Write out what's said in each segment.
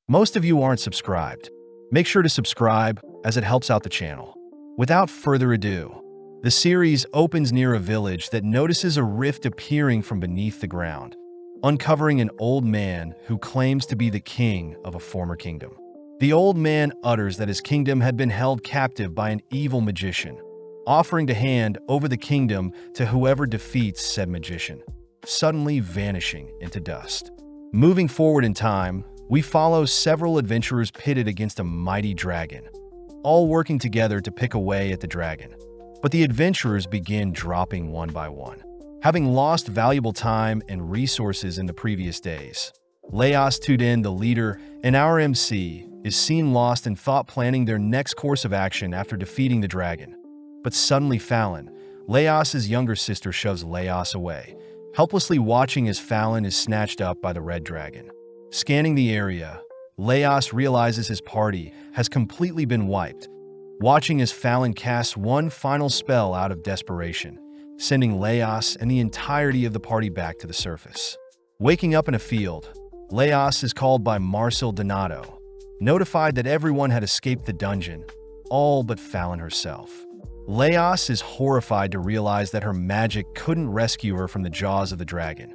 Most of you aren't subscribed. Make sure to subscribe, as it helps out the channel. Without further ado, the series opens near a village that notices a rift appearing from beneath the ground, uncovering an old man who claims to be the king of a former kingdom. The old man utters that his kingdom had been held captive by an evil magician, offering to hand over the kingdom to whoever defeats said magician, suddenly vanishing into dust. Moving forward in time, we follow several adventurers pitted against a mighty dragon, all working together to pick away at the dragon. But the adventurers begin dropping one by one, having lost valuable time and resources in the previous days. Laos Tudin, the leader, and our MC, is seen lost in thought, planning their next course of action after defeating the dragon. But suddenly Fallon, Laos's younger sister, shoves Laos away, helplessly watching as Fallon is snatched up by the red dragon. Scanning the area, Laos realizes his party has completely been wiped, watching as Fallon casts one final spell out of desperation, sending Laos and the entirety of the party back to the surface. Waking up in a field, Laos is called by Marcel Donato, notified that everyone had escaped the dungeon, all but Fallon herself. Laos is horrified to realize that her magic couldn't rescue her from the jaws of the dragon,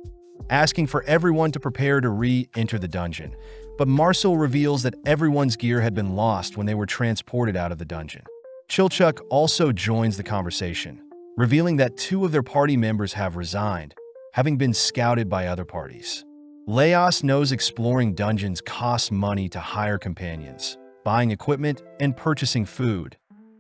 asking for everyone to prepare to re-enter the dungeon, but Marcel reveals that everyone's gear had been lost when they were transported out of the dungeon. Chilchuck also joins the conversation, revealing that two of their party members have resigned, having been scouted by other parties. Laos knows exploring dungeons costs money to hire companions, buying equipment, and purchasing food,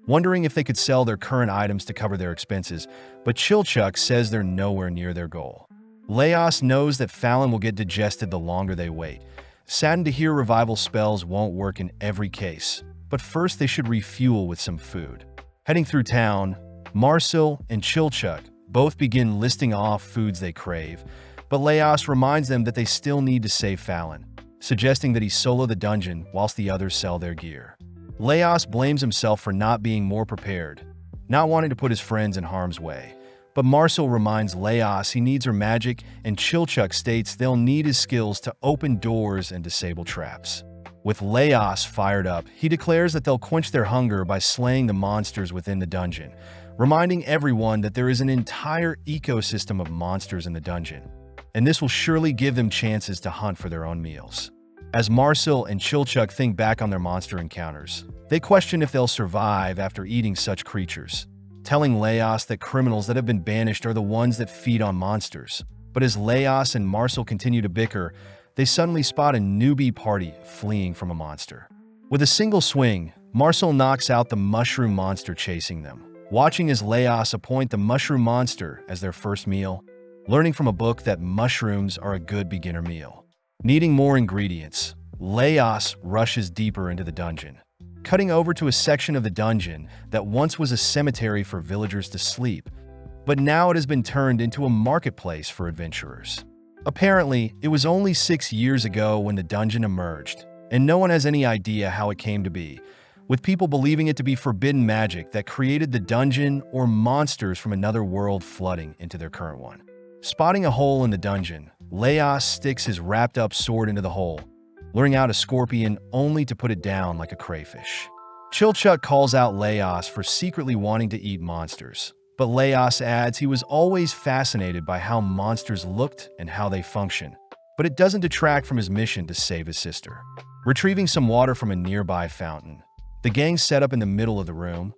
wondering if they could sell their current items to cover their expenses, but Chilchuck says they're nowhere near their goal. Laos knows that Fallon will get digested the longer they wait, saddened to hear revival spells won't work in every case, but first they should refuel with some food. Heading through town, Marcel and Chilchuck both begin listing off foods they crave, but Laos reminds them that they still need to save Fallon, suggesting that he solo the dungeon whilst the others sell their gear. Laos blames himself for not being more prepared, not wanting to put his friends in harm's way. But Marcel reminds Laos he needs her magic, and Chilchuck states they'll need his skills to open doors and disable traps. With Laos fired up, he declares that they'll quench their hunger by slaying the monsters within the dungeon, reminding everyone that there is an entire ecosystem of monsters in the dungeon, and this will surely give them chances to hunt for their own meals. As Marcel and Chilchuck think back on their monster encounters, they question if they'll survive after eating such creatures, telling Laos that criminals that have been banished are the ones that feed on monsters. But as Laos and Marcel continue to bicker, they suddenly spot a newbie party fleeing from a monster. With a single swing, Marcel knocks out the mushroom monster chasing them, watching as Laos appoint the mushroom monster as their first meal, learning from a book that mushrooms are a good beginner meal. Needing more ingredients, Laos rushes deeper into the dungeon, cutting over to a section of the dungeon that once was a cemetery for villagers to sleep, but now it has been turned into a marketplace for adventurers. Apparently, it was only 6 years ago when the dungeon emerged, and no one has any idea how it came to be, with people believing it to be forbidden magic that created the dungeon or monsters from another world flooding into their current one. Spotting a hole in the dungeon, Laos sticks his wrapped-up sword into the hole, luring out a scorpion only to put it down like a crayfish. Chilchuck calls out Laos for secretly wanting to eat monsters, but Laos adds he was always fascinated by how monsters looked and how they function, but it doesn't detract from his mission to save his sister. Retrieving some water from a nearby fountain, the gang set up in the middle of the room,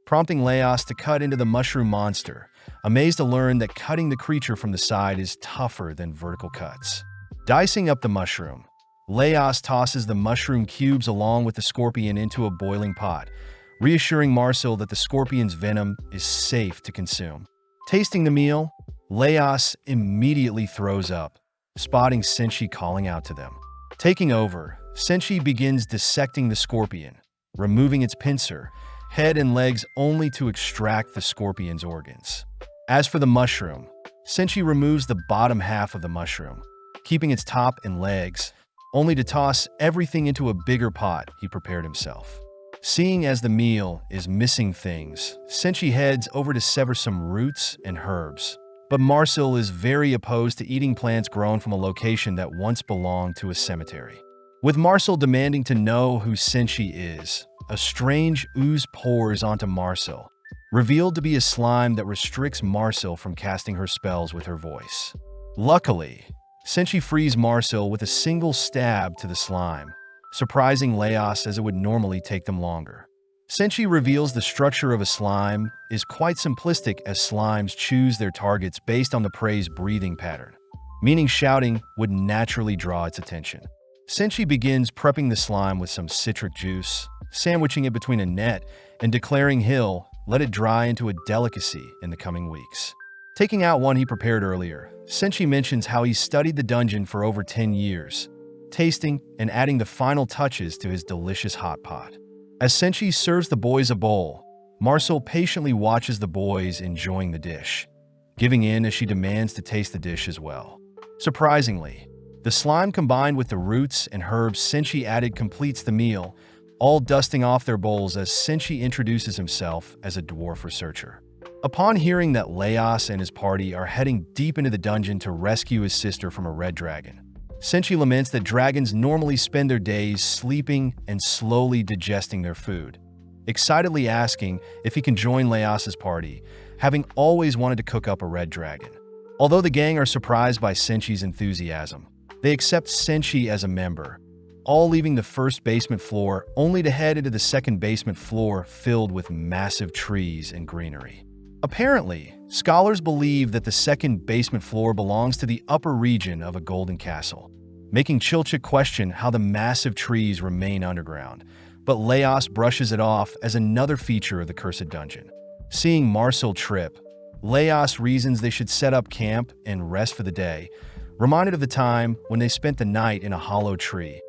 prompting Laos to cut into the mushroom monster, amazed to learn that cutting the creature from the side is tougher than vertical cuts. Dicing up the mushroom, Laos tosses the mushroom cubes along with the scorpion into a boiling pot, reassuring Marcel that the scorpion's venom is safe to consume. Tasting the meal, Laos immediately throws up, spotting Senshi calling out to them. Taking over, Senshi begins dissecting the scorpion, removing its pincer, head and legs only to extract the scorpion's organs. As for the mushroom, Senshi removes the bottom half of the mushroom, keeping its top and legs, only to toss everything into a bigger pot he prepared himself. Seeing as the meal is missing things, Senshi heads over to sever some roots and herbs. But Marcel is very opposed to eating plants grown from a location that once belonged to a cemetery. With Marcel demanding to know who Senshi is, a strange ooze pours onto Marcel, revealed to be a slime that restricts Marcel from casting her spells with her voice. Luckily, Senshi frees Marcel with a single stab to the slime, surprising Leos as it would normally take them longer. Senshi reveals the structure of a slime is quite simplistic, as slimes choose their targets based on the prey's breathing pattern, meaning shouting would naturally draw its attention. Senshi begins prepping the slime with some citric juice, sandwiching it between a net, and declaring he'll let it dry into a delicacy in the coming weeks. Taking out one he prepared earlier, Senshi mentions how he studied the dungeon for over 10 years, tasting and adding the final touches to his delicious hot pot. As Senshi serves the boys a bowl, Marcel patiently watches the boys enjoying the dish, giving in as she demands to taste the dish as well. Surprisingly, the slime combined with the roots and herbs Senshi added completes the meal, all dusting off their bowls as Senshi introduces himself as a dwarf researcher. Upon hearing that Leos and his party are heading deep into the dungeon to rescue his sister from a red dragon, Senshi laments that dragons normally spend their days sleeping and slowly digesting their food, excitedly asking if he can join Leos's party, having always wanted to cook up a red dragon. Although the gang are surprised by Senshi's enthusiasm, they accept Senshi as a member, all leaving the first basement floor only to head into the second basement floor filled with massive trees and greenery. Apparently, scholars believe that the second basement floor belongs to the upper region of a golden castle, making Chilchik question how the massive trees remain underground, but Leos brushes it off as another feature of the cursed dungeon. Seeing Marcel trip, Leos reasons they should set up camp and rest for the day, reminded of the time when they spent the night in a hollow tree,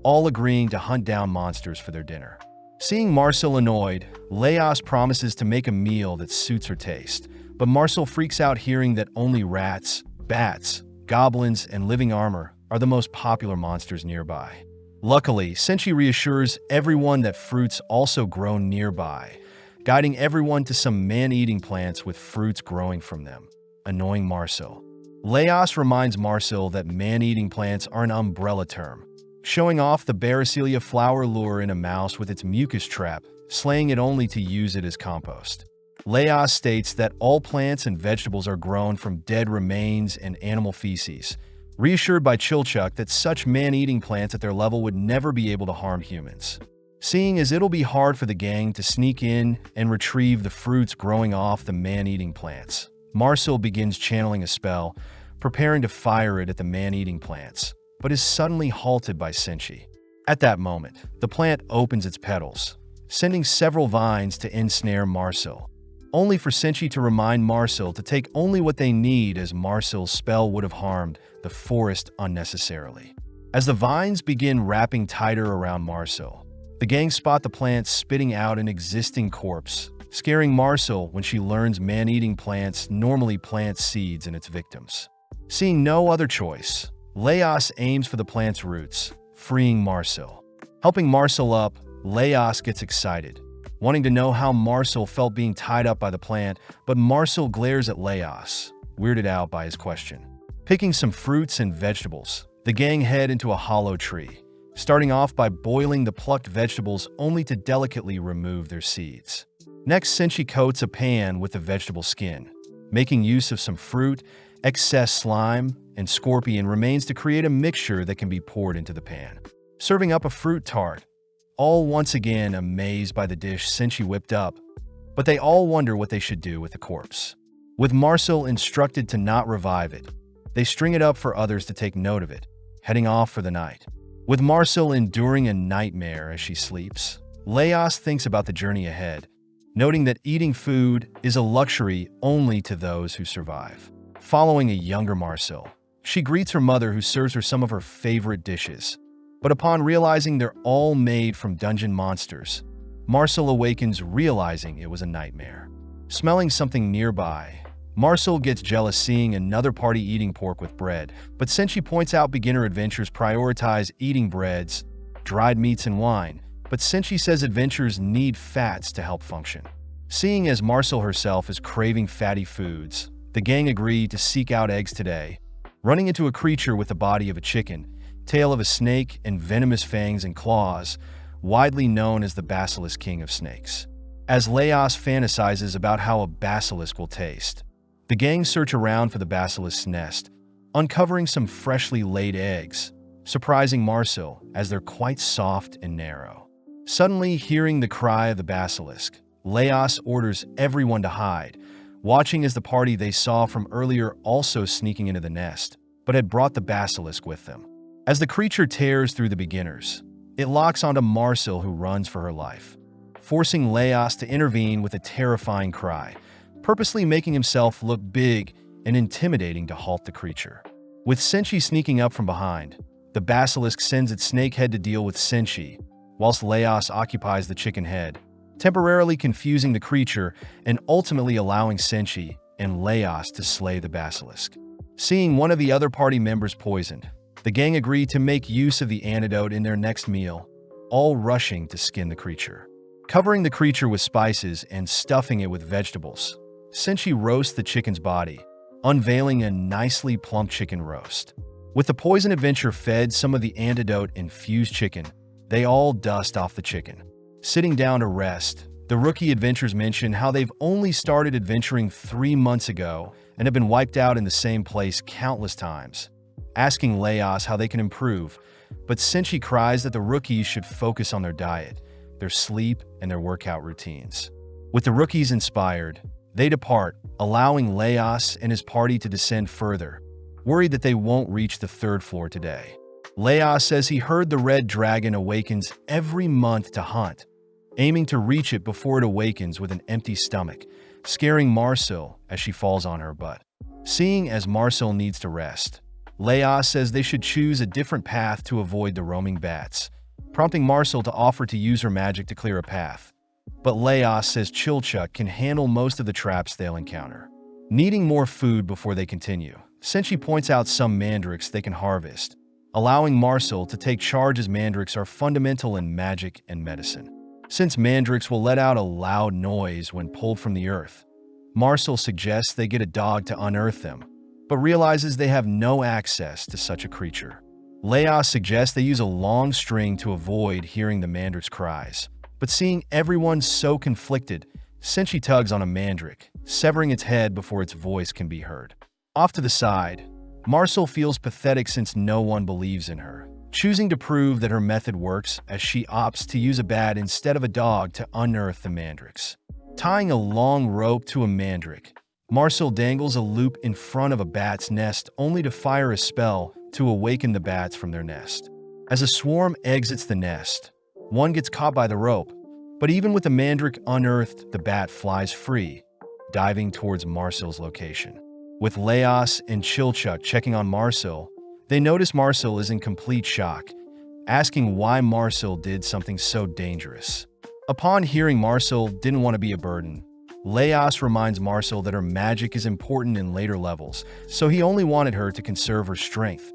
all agreeing to hunt down monsters for their dinner. Seeing Marcel annoyed, Leos promises to make a meal that suits her taste, but Marcel freaks out hearing that only rats, bats, goblins, and living armor are the most popular monsters nearby. Luckily, Senshi reassures everyone that fruits also grow nearby, guiding everyone to some man-eating plants with fruits growing from them, annoying Marcel. Leos reminds Marcel that man-eating plants are an umbrella term, showing off the Baracelia flower lure in a mouse with its mucus trap, slaying it only to use it as compost. Leos states that all plants and vegetables are grown from dead remains and animal feces, reassured by Chilchuk that such man-eating plants at their level would never be able to harm humans. Seeing as it'll be hard for the gang to sneak in and retrieve the fruits growing off the man-eating plants, Marcel begins channeling a spell, preparing to fire it at the man-eating plants, but is suddenly halted by Senshi. At that moment, the plant opens its petals, sending several vines to ensnare Marcel, only for Senshi to remind Marcel to take only what they need, as Marcel's spell would have harmed the forest unnecessarily. As the vines begin wrapping tighter around Marcel, the gang spot the plant spitting out an existing corpse, scaring Marcel when she learns man-eating plants normally plant seeds in its victims. Seeing no other choice, Leos aims for the plant's roots, freeing Marcel. Helping Marcel up, Leos gets excited, wanting to know how Marcel felt being tied up by the plant, but Marcel glares at Leos, weirded out by his question. Picking some fruits and vegetables, the gang head into a hollow tree, starting off by boiling the plucked vegetables only to delicately remove their seeds. Next, Senshi coats a pan with the vegetable skin, making use of some fruit, excess slime, and scorpion remains to create a mixture that can be poured into the pan. Serving up a fruit tart, all once again amazed by the dish Senshi whipped up, but they all wonder what they should do with the corpse. With Marcel instructed to not revive it, they string it up for others to take note of it, heading off for the night. With Marcel enduring a nightmare as she sleeps, Leos thinks about the journey ahead, noting that eating food is a luxury only to those who survive. Following a younger Marcel, she greets her mother, who serves her some of her favorite dishes. But upon realizing they're all made from dungeon monsters, Marcel awakens, realizing it was a nightmare. Smelling something nearby, Marcel gets jealous seeing another party eating pork with bread, but Senshi points out beginner adventures prioritize eating breads, dried meats, and wine, but Senshi says adventurers need fats to help function. Seeing as Marcel herself is craving fatty foods, the gang agree to seek out eggs today, running into a creature with the body of a chicken, tale of a snake and venomous fangs and claws, widely known as the Basilisk King of Snakes. As Leos fantasizes about how a basilisk will taste, the gang search around for the basilisk's nest, uncovering some freshly laid eggs, surprising Marcel as they're quite soft and narrow. Suddenly, hearing the cry of the basilisk, Leos orders everyone to hide, watching as the party they saw from earlier also sneaking into the nest, but had brought the basilisk with them. As the creature tears through the beginners, it locks onto Marcel, who runs for her life, forcing Leos to intervene with a terrifying cry, purposely making himself look big and intimidating to halt the creature. With Senshi sneaking up from behind, the basilisk sends its snake head to deal with Senshi, whilst Leos occupies the chicken head, temporarily confusing the creature and ultimately allowing Senshi and Leos to slay the basilisk. Seeing one of the other party members poisoned, the gang agreed to make use of the antidote in their next meal, all rushing to skin the creature. Covering the creature with spices and stuffing it with vegetables, Senshi roasts the chicken's body, unveiling a nicely plump chicken roast. With the poison adventure fed some of the antidote-infused chicken, they all dust off the chicken. Sitting down to rest, the rookie adventurers mention how they've only started adventuring 3 months ago and have been wiped out in the same place countless times, asking Leos how they can improve, but Senshi cries that the rookies should focus on their diet, their sleep, and their workout routines. With the rookies inspired, they depart, allowing Leos and his party to descend further, worried that they won't reach the 3rd floor today. Leos says he heard the red dragon awakens every month to hunt, aiming to reach it before it awakens with an empty stomach, scaring Marcel as she falls on her butt. Seeing as Marcel needs to rest, Leos says they should choose a different path to avoid the roaming bats, prompting Marcel to offer to use her magic to clear a path. But Leos says Chilchuck can handle most of the traps they'll encounter. Needing more food before they continue, Senshi points out some mandrakes they can harvest, allowing Marcel to take charge as mandrakes are fundamental in magic and medicine. Since mandrakes will let out a loud noise when pulled from the earth, Marcel suggests they get a dog to unearth them, but realizes they have no access to such a creature. Leos suggests they use a long string to avoid hearing the mandrake's cries, but seeing everyone so conflicted, Senshi tugs on a mandrake, severing its head before its voice can be heard. Off to the side, Marcel feels pathetic since no one believes in her, choosing to prove that her method works as she opts to use a bat instead of a dog to unearth the mandrakes. Tying a long rope to a mandrake, Marcel dangles a loop in front of a bat's nest only to fire a spell to awaken the bats from their nest. As a swarm exits the nest, one gets caught by the rope, but even with the mandrake unearthed, the bat flies free, diving towards Marcel's location. With Leos and Chilchuck checking on Marcel, they notice Marcel is in complete shock, asking why Marcel did something so dangerous. Upon hearing Marcel didn't want to be a burden, Leos reminds Marcel that her magic is important in later levels, so he only wanted her to conserve her strength,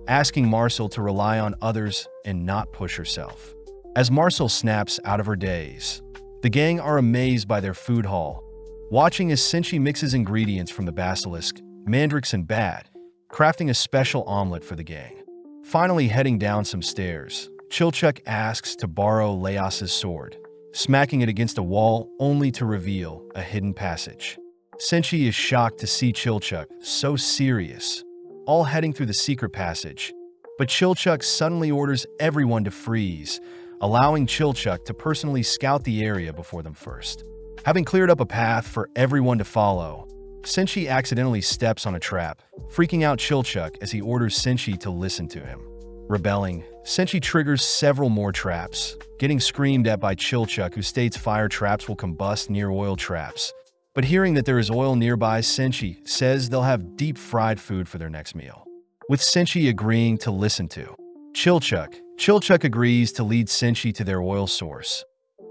asking Marcel to rely on others and not push herself. As Marcel snaps out of her daze, the gang are amazed by their food haul, watching as Senshi mixes ingredients from the basilisk, mandrakes, and bat, crafting a special omelet for the gang. Finally heading down some stairs, Chilchuck asks to borrow Leos's sword, smacking it against a wall only to reveal a hidden passage. Senshi is shocked to see Chilchuck so serious, all heading through the secret passage, but Chilchuck suddenly orders everyone to freeze, allowing Chilchuck to personally scout the area before them first. Having cleared up a path for everyone to follow, Senshi accidentally steps on a trap, freaking out Chilchuck as he orders Senshi to listen to him. Rebelling, Senshi triggers several more traps, getting screamed at by Chilchuck, who states fire traps will combust near oil traps. But hearing that there is oil nearby, Senshi says they'll have deep-fried food for their next meal. With Senshi agreeing to listen to Chilchuck agrees to lead Senshi to their oil source,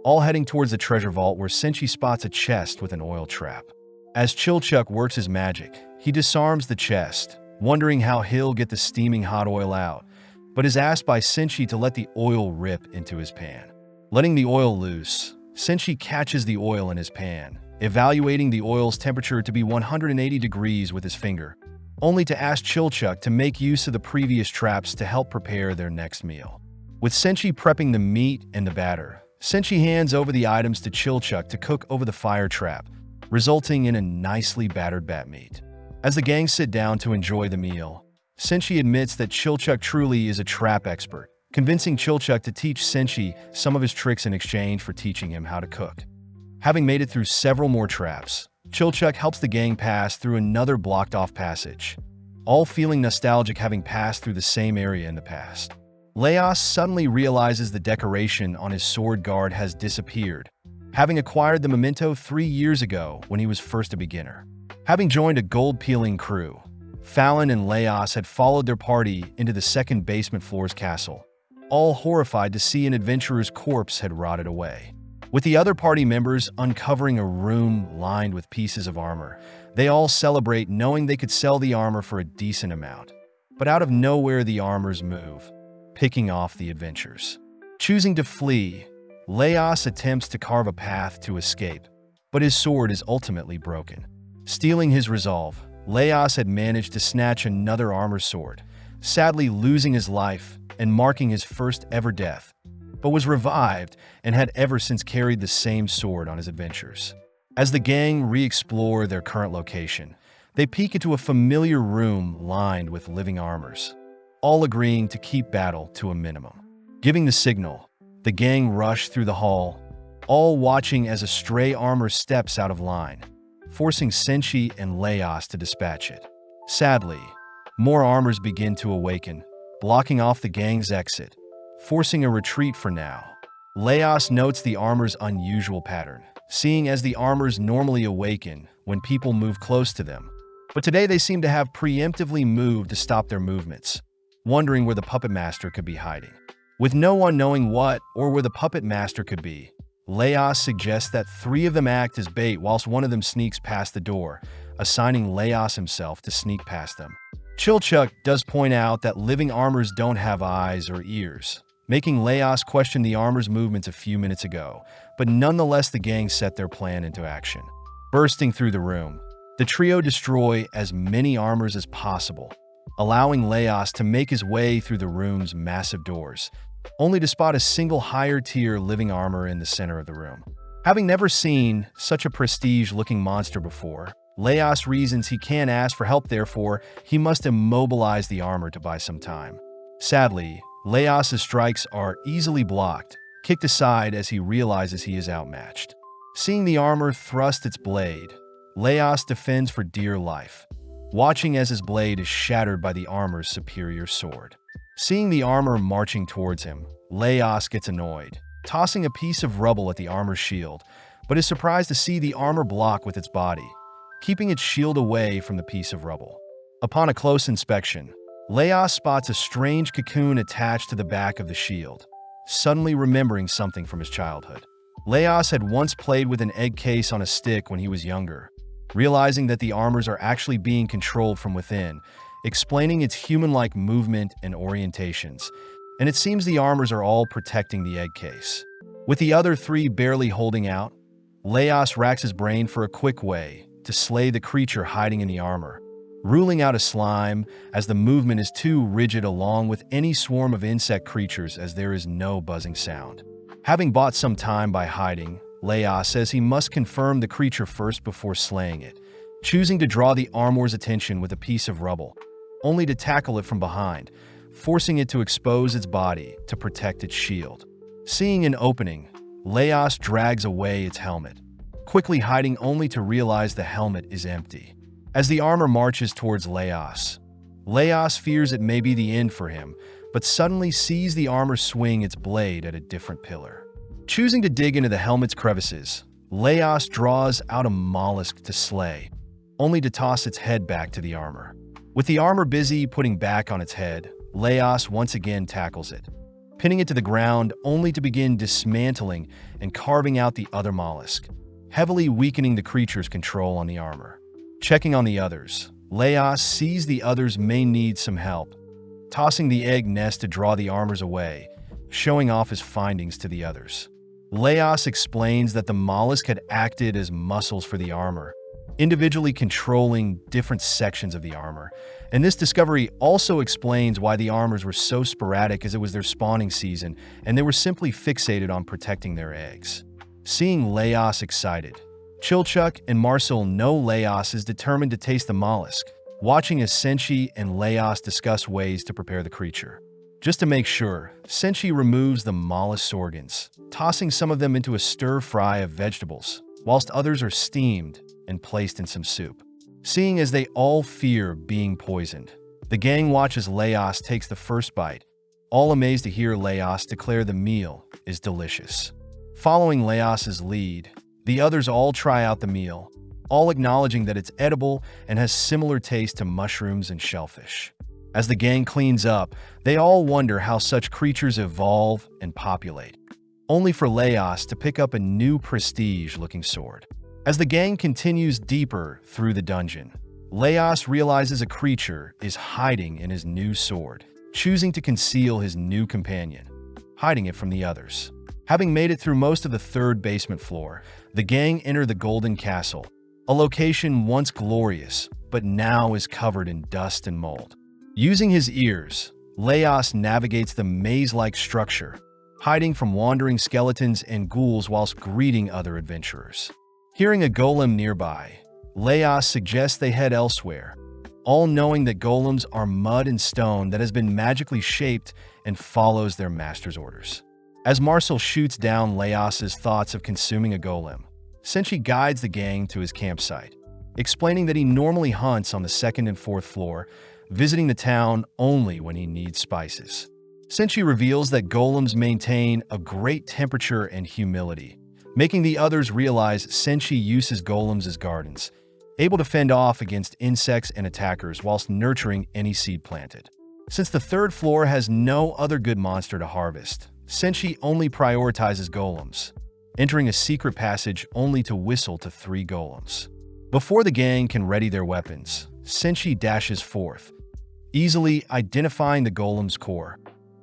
all heading towards the treasure vault where Senshi spots a chest with an oil trap. As Chilchuck works his magic, he disarms the chest, wondering how he'll get the steaming hot oil out, but is asked by Senshi to let the oil rip into his pan. Letting the oil loose, Senshi catches the oil in his pan, evaluating the oil's temperature to be 180 degrees with his finger, only to ask Chilchuck to make use of the previous traps to help prepare their next meal. With Senshi prepping the meat and the batter, Senshi hands over the items to Chilchuck to cook over the fire trap, resulting in a nicely battered bat meat. As the gang sit down to enjoy the meal, Senshi admits that Chilchuck truly is a trap expert, convincing Chilchuck to teach Senshi some of his tricks in exchange for teaching him how to cook. Having made it through several more traps, Chilchuck helps the gang pass through another blocked-off passage, all feeling nostalgic having passed through the same area in the past. Leos suddenly realizes the decoration on his sword guard has disappeared, having acquired the memento 3 years ago when he was first a beginner. Having joined a gold-peeling crew, Fallon and Leos had followed their party into the second basement floor's castle, all horrified to see an adventurer's corpse had rotted away. With the other party members uncovering a room lined with pieces of armor, they all celebrate knowing they could sell the armor for a decent amount. But out of nowhere the armors move, picking off the adventurers. Choosing to flee, Leos attempts to carve a path to escape, but his sword is ultimately broken. Stealing his resolve, Leos had managed to snatch another armor sword, sadly losing his life and marking his first ever death, but was revived and had ever since carried the same sword on his adventures. As the gang re-explore their current location, they peek into a familiar room lined with living armors, all agreeing to keep battle to a minimum. Giving the signal, the gang rush through the hall, all watching as a stray armor steps out of line, forcing Senshi and Leos to dispatch it. Sadly, more armors begin to awaken, blocking off the gang's exit, forcing a retreat for now. Leos notes the armor's unusual pattern, seeing as the armors normally awaken when people move close to them, but today they seem to have preemptively moved to stop their movements, wondering where the puppet master could be hiding. With no one knowing what or where the puppet master could be, Leos suggests that 3 of them act as bait whilst one of them sneaks past the door, assigning Leos himself to sneak past them. Chilchuck does point out that living armors don't have eyes or ears, making Leos question the armor's movements a few minutes ago, but nonetheless the gang set their plan into action. Bursting through the room, the trio destroy as many armors as possible, allowing Leos to make his way through the room's massive doors, only to spot a single higher-tier living armor in the center of the room. Having never seen such a prestige-looking monster before, Leos reasons he can't ask for help, therefore he must immobilize the armor to buy some time. Sadly, Leos' strikes are easily blocked, kicked aside as he realizes he is outmatched. Seeing the armor thrust its blade, Leos defends for dear life, watching as his blade is shattered by the armor's superior sword. Seeing the armor marching towards him, Leos gets annoyed, tossing a piece of rubble at the armor's shield, but is surprised to see the armor block with its body, keeping its shield away from the piece of rubble. Upon a close inspection, Leos spots a strange cocoon attached to the back of the shield, suddenly remembering something from his childhood. Leos had once played with an egg case on a stick when he was younger, realizing that the armors are actually being controlled from within, explaining its human-like movement and orientations, and it seems the armors are all protecting the egg case. With the other 3 barely holding out, Leos racks his brain for a quick way to slay the creature hiding in the armor, ruling out a slime as the movement is too rigid along with any swarm of insect creatures as there is no buzzing sound. Having bought some time by hiding, Leos says he must confirm the creature first before slaying it, choosing to draw the armor's attention with a piece of rubble, only to tackle it from behind, forcing it to expose its body to protect its shield. Seeing an opening, Leos drags away its helmet, quickly hiding only to realize the helmet is empty. As the armor marches towards Leos, Leos fears it may be the end for him, but suddenly sees the armor swing its blade at a different pillar. Choosing to dig into the helmet's crevices, Leos draws out a mollusk to slay, only to toss its head back to the armor. With the armor busy putting back on its head, Leos once again tackles it, pinning it to the ground only to begin dismantling and carving out the other mollusk, heavily weakening the creature's control on the armor. Checking on the others, Leos sees the others may need some help, tossing the egg nest to draw the armors away, showing off his findings to the others. Leos explains that the mollusk had acted as muscles for the armor, individually controlling different sections of the armor. And this discovery also explains why the armors were so sporadic, as it was their spawning season, and they were simply fixated on protecting their eggs. Seeing Leos excited, Chilchuck and Marcel know Leos is determined to taste the mollusk, watching as Senshi and Leos discuss ways to prepare the creature. Just to make sure, Senshi removes the mollusk's organs, tossing some of them into a stir-fry of vegetables, whilst others are steamed and placed in some soup. Seeing as they all fear being poisoned, the gang watches Leos takes the first bite, all amazed to hear Leos declare the meal is delicious. Following Leos's lead, the others all try out the meal, all acknowledging that it's edible and has similar taste to mushrooms and shellfish. As the gang cleans up, they all wonder how such creatures evolve and populate, only for Leos to pick up a new prestige-looking sword. As the gang continues deeper through the dungeon, Leos realizes a creature is hiding in his new sword, choosing to conceal his new companion, hiding it from the others. Having made it through most of the third basement floor, the gang enter the Golden Castle, a location once glorious, but now is covered in dust and mold. Using his ears, Leos navigates the maze-like structure, hiding from wandering skeletons and ghouls whilst greeting other adventurers. Hearing a golem nearby, Leos suggests they head elsewhere, all knowing that golems are mud and stone that has been magically shaped and follows their master's orders. As Marcel shoots down Leos's thoughts of consuming a golem, Senshi guides the gang to his campsite, explaining that he normally hunts on the second and fourth floor, visiting the town only when he needs spices. Senshi reveals that golems maintain a great temperature and humility, making the others realize Senshi uses golems as gardens, able to fend off against insects and attackers whilst nurturing any seed planted. Since the third floor has no other good monster to harvest, Senshi only prioritizes golems, entering a secret passage only to whistle to 3 golems. Before the gang can ready their weapons, Senshi dashes forth, easily identifying the golem's core,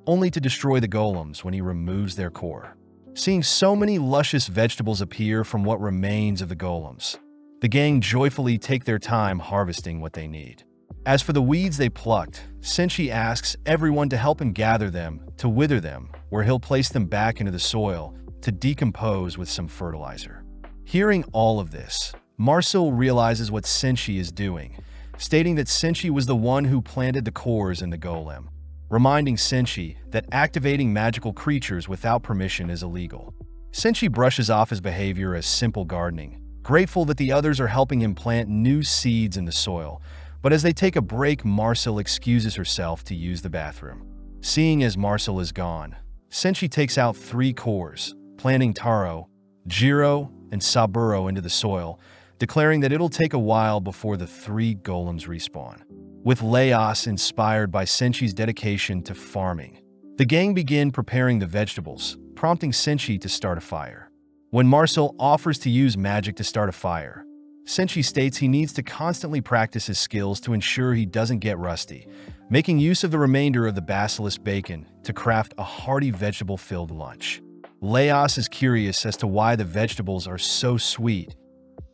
only to destroy the golems when he removes their core. Seeing so many luscious vegetables appear from what remains of the golems, the gang joyfully take their time harvesting what they need. As for the weeds they plucked, Senshi asks everyone to help him gather them, to wither them, where he'll place them back into the soil to decompose with some fertilizer. Hearing all of this, Marcel realizes what Senshi is doing, stating that Senshi was the one who planted the cores in the golem, reminding Senshi that activating magical creatures without permission is illegal. Senshi brushes off his behavior as simple gardening, grateful that the others are helping him plant new seeds in the soil, but as they take a break, Marcel excuses herself to use the bathroom. Seeing as Marcel is gone, Senshi takes out 3 cores, planting Taro, Jiro, and Saburo into the soil, declaring that it'll take a while before the 3 golems respawn. With Leos inspired by Senshi's dedication to farming, the gang begin preparing the vegetables, prompting Senshi to start a fire. When Marcel offers to use magic to start a fire, Senshi states he needs to constantly practice his skills to ensure he doesn't get rusty, making use of the remainder of the basilisk bacon to craft a hearty vegetable-filled lunch. Leos is curious as to why the vegetables are so sweet,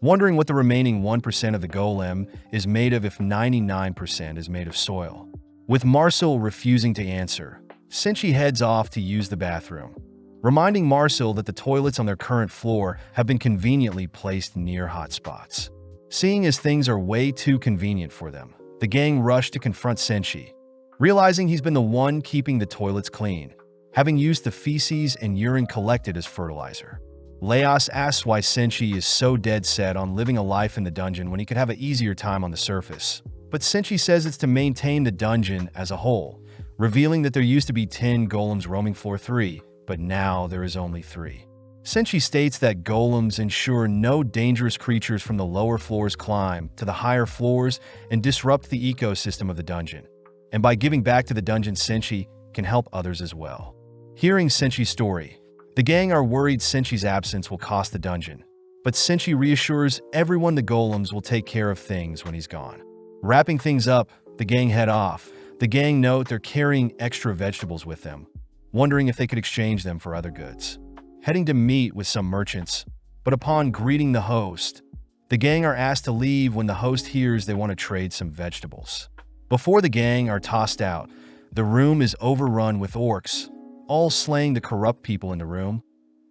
wondering what the remaining 1% of the golem is made of if 99% is made of soil. With Marcel refusing to answer, Senshi heads off to use the bathroom, reminding Marcel that the toilets on their current floor have been conveniently placed near hotspots. Seeing as things are way too convenient for them, the gang rush to confront Senshi, realizing he's been the one keeping the toilets clean, having used the feces and urine collected as fertilizer. Leos asks why Senshi is so dead set on living a life in the dungeon when he could have an easier time on the surface. But Senshi says it's to maintain the dungeon as a whole, revealing that there used to be 10 golems roaming floor 3, but now there is only 3. Senshi states that golems ensure no dangerous creatures from the lower floors climb to the higher floors and disrupt the ecosystem of the dungeon. And by giving back to the dungeon, Senshi can help others as well. Hearing Senshi's story, the gang are worried Senshi's absence will cost the dungeon, but Senshi reassures everyone the golems will take care of things when he's gone. Wrapping things up, the gang head off. The gang note they're carrying extra vegetables with them, wondering if they could exchange them for other goods. Heading to meet with some merchants, but upon greeting the host, The gang are asked to leave when the host hears they want to trade some vegetables. Before the gang are tossed out, the room is overrun with orcs, all slaying the corrupt people in the room,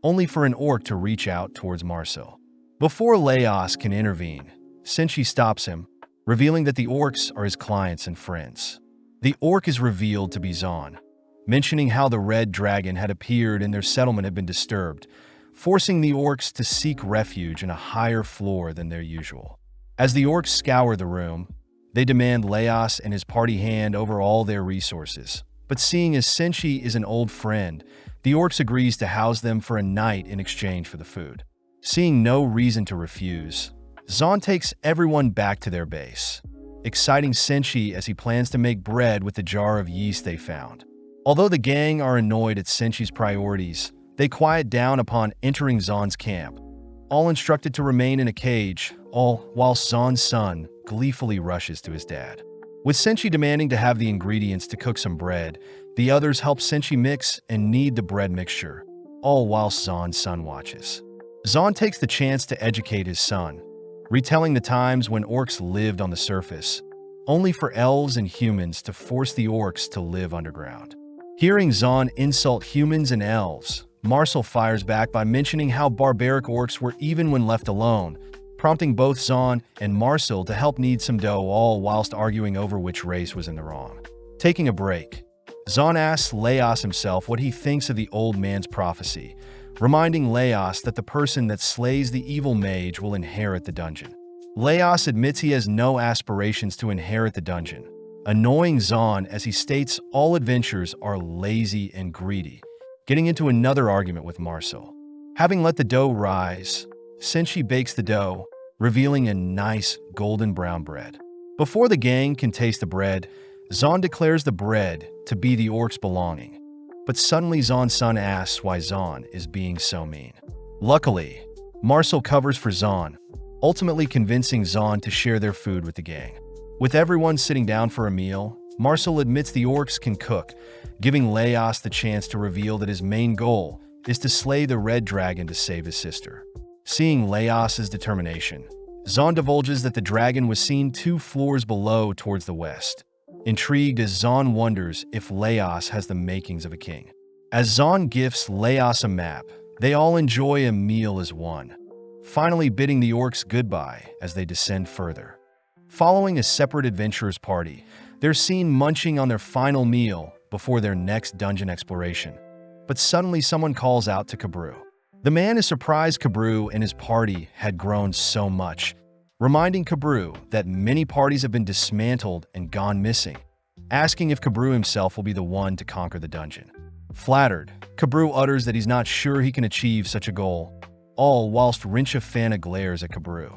only for an orc to reach out towards Marcel. Before Laos can intervene, Senshi stops him, revealing that the orcs are his clients and friends. The orc is revealed to be Zon, mentioning how the red dragon had appeared and their settlement had been disturbed, forcing the orcs to seek refuge in a higher floor than their usual. As the orcs scour the room, they demand Laos and his party hand over all their resources. But seeing as Senshi is an old friend, the orcs agrees to house them for a night in exchange for the food. Seeing no reason to refuse, Zon takes everyone back to their base, exciting Senshi as he plans to make bread with the jar of yeast they found. Although the gang are annoyed at Senshi's priorities, they quiet down upon entering Zon's camp, all instructed to remain in a cage, all whilst Zon's son gleefully rushes to his dad. With Senshi demanding to have the ingredients to cook some bread, the others help Senshi mix and knead the bread mixture, all whilst Zon's son watches. Zon takes the chance to educate his son, retelling the times when orcs lived on the surface, only for elves and humans to force the orcs to live underground. Hearing Zon insult humans and elves, Marcel fires back by mentioning how barbaric orcs were even when left alone, prompting both Zon and Marcel to help knead some dough, all whilst arguing over which race was in the wrong. Taking a break, Zon asks Laos himself what he thinks of the old man's prophecy, reminding Laos that the person that slays the evil mage will inherit the dungeon. Laos admits he has no aspirations to inherit the dungeon, annoying Zon as he states all adventurers are lazy and greedy, getting into another argument with Marcel. Having let the dough rise, Senshi bakes the dough, revealing a nice golden brown bread. Before the gang can taste the bread, Zon declares the bread to be the orcs' belonging. But suddenly Zon's son asks why Zon is being so mean. Luckily, Marcel covers for Zon, ultimately convincing Zon to share their food with the gang. With everyone sitting down for a meal, Marcel admits the orcs can cook, giving Laos the chance to reveal that his main goal is to slay the red dragon to save his sister. Seeing Laos's determination, Zon divulges that the dragon was seen 2 floors below towards the west, intrigued as Zon wonders if Laos has the makings of a king. As Zon gifts Laos a map, they all enjoy a meal as one, finally bidding the orcs goodbye as they descend further. Following a separate adventurers party, they're seen munching on their final meal before their next dungeon exploration. But suddenly someone calls out to Kabru. The man is surprised Kabru and his party had grown so much, reminding Kabru that many parties have been dismantled and gone missing, asking if Kabru himself will be the one to conquer the dungeon. Flattered, Kabru utters that he's not sure he can achieve such a goal, all whilst Rincha Fana glares at Kabru.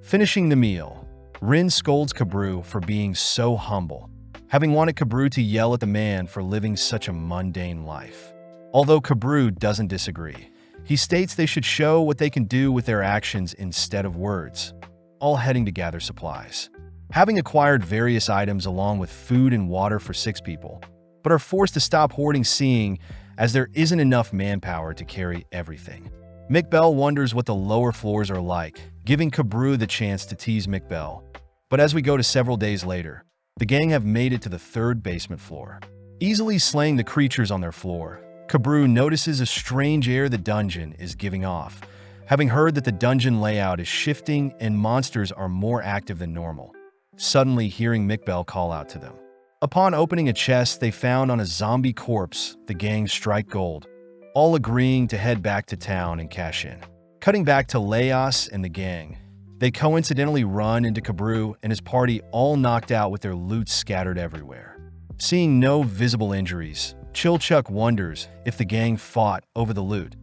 Finishing the meal, Rin scolds Kabru for being so humble, having wanted Kabru to yell at the man for living such a mundane life. Although Kabru doesn't disagree, he states they should show what they can do with their actions instead of words, all heading to gather supplies. Having acquired various items along with food and water for 6 people, but are forced to stop hoarding seeing as there isn't enough manpower to carry everything. Mikbel wonders what the lower floors are like, giving Kabru the chance to tease Mikbel. But as we go to several days later, the gang have made it to the 3rd basement floor. Easily slaying the creatures on their floor, Kabru notices a strange air the dungeon is giving off, having heard that the dungeon layout is shifting and monsters are more active than normal. Suddenly hearing Mikbel call out to them. Upon opening a chest they found on a zombie corpse, the gang strike gold, all agreeing to head back to town and cash in. Cutting back to Laos and the gang, they coincidentally run into Kabru and his party all knocked out with their loot scattered everywhere. Seeing no visible injuries, Chilchuck wonders if the gang fought over the loot,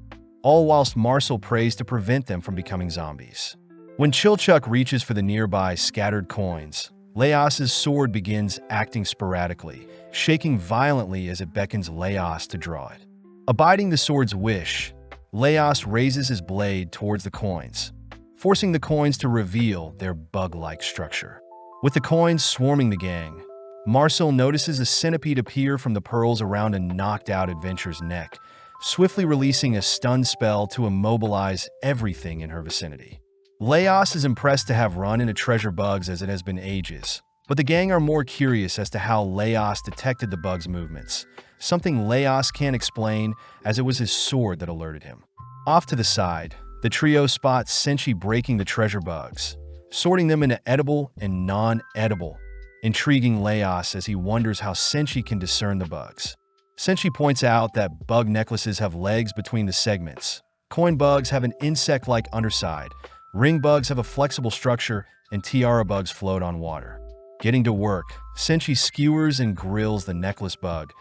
all whilst Marcel prays to prevent them from becoming zombies. When Chilchuck reaches for the nearby scattered coins, Laos's sword begins acting sporadically, shaking violently as it beckons Laos to draw it. Abiding the sword's wish, Laos raises his blade towards the coins, forcing the coins to reveal their bug-like structure. With the coins swarming the gang, Marcel notices a centipede appear from the pearls around a knocked-out adventurer's neck, swiftly releasing a stun spell to immobilize everything in her vicinity. Laos is impressed to have run into treasure bugs as it has been ages, but the gang are more curious as to how Laos detected the bug's movements, something Laos can't explain as it was his sword that alerted him. Off to the side, the trio spots Senshi breaking the treasure bugs, sorting them into edible and non-edible, intriguing Laos as he wonders how Senshi can discern the bugs. Senshi points out that bug necklaces have legs between the segments, coin bugs have an insect-like underside, ring bugs have a flexible structure, and tiara bugs float on water. Getting to work, Senshi skewers and grills the necklace bug,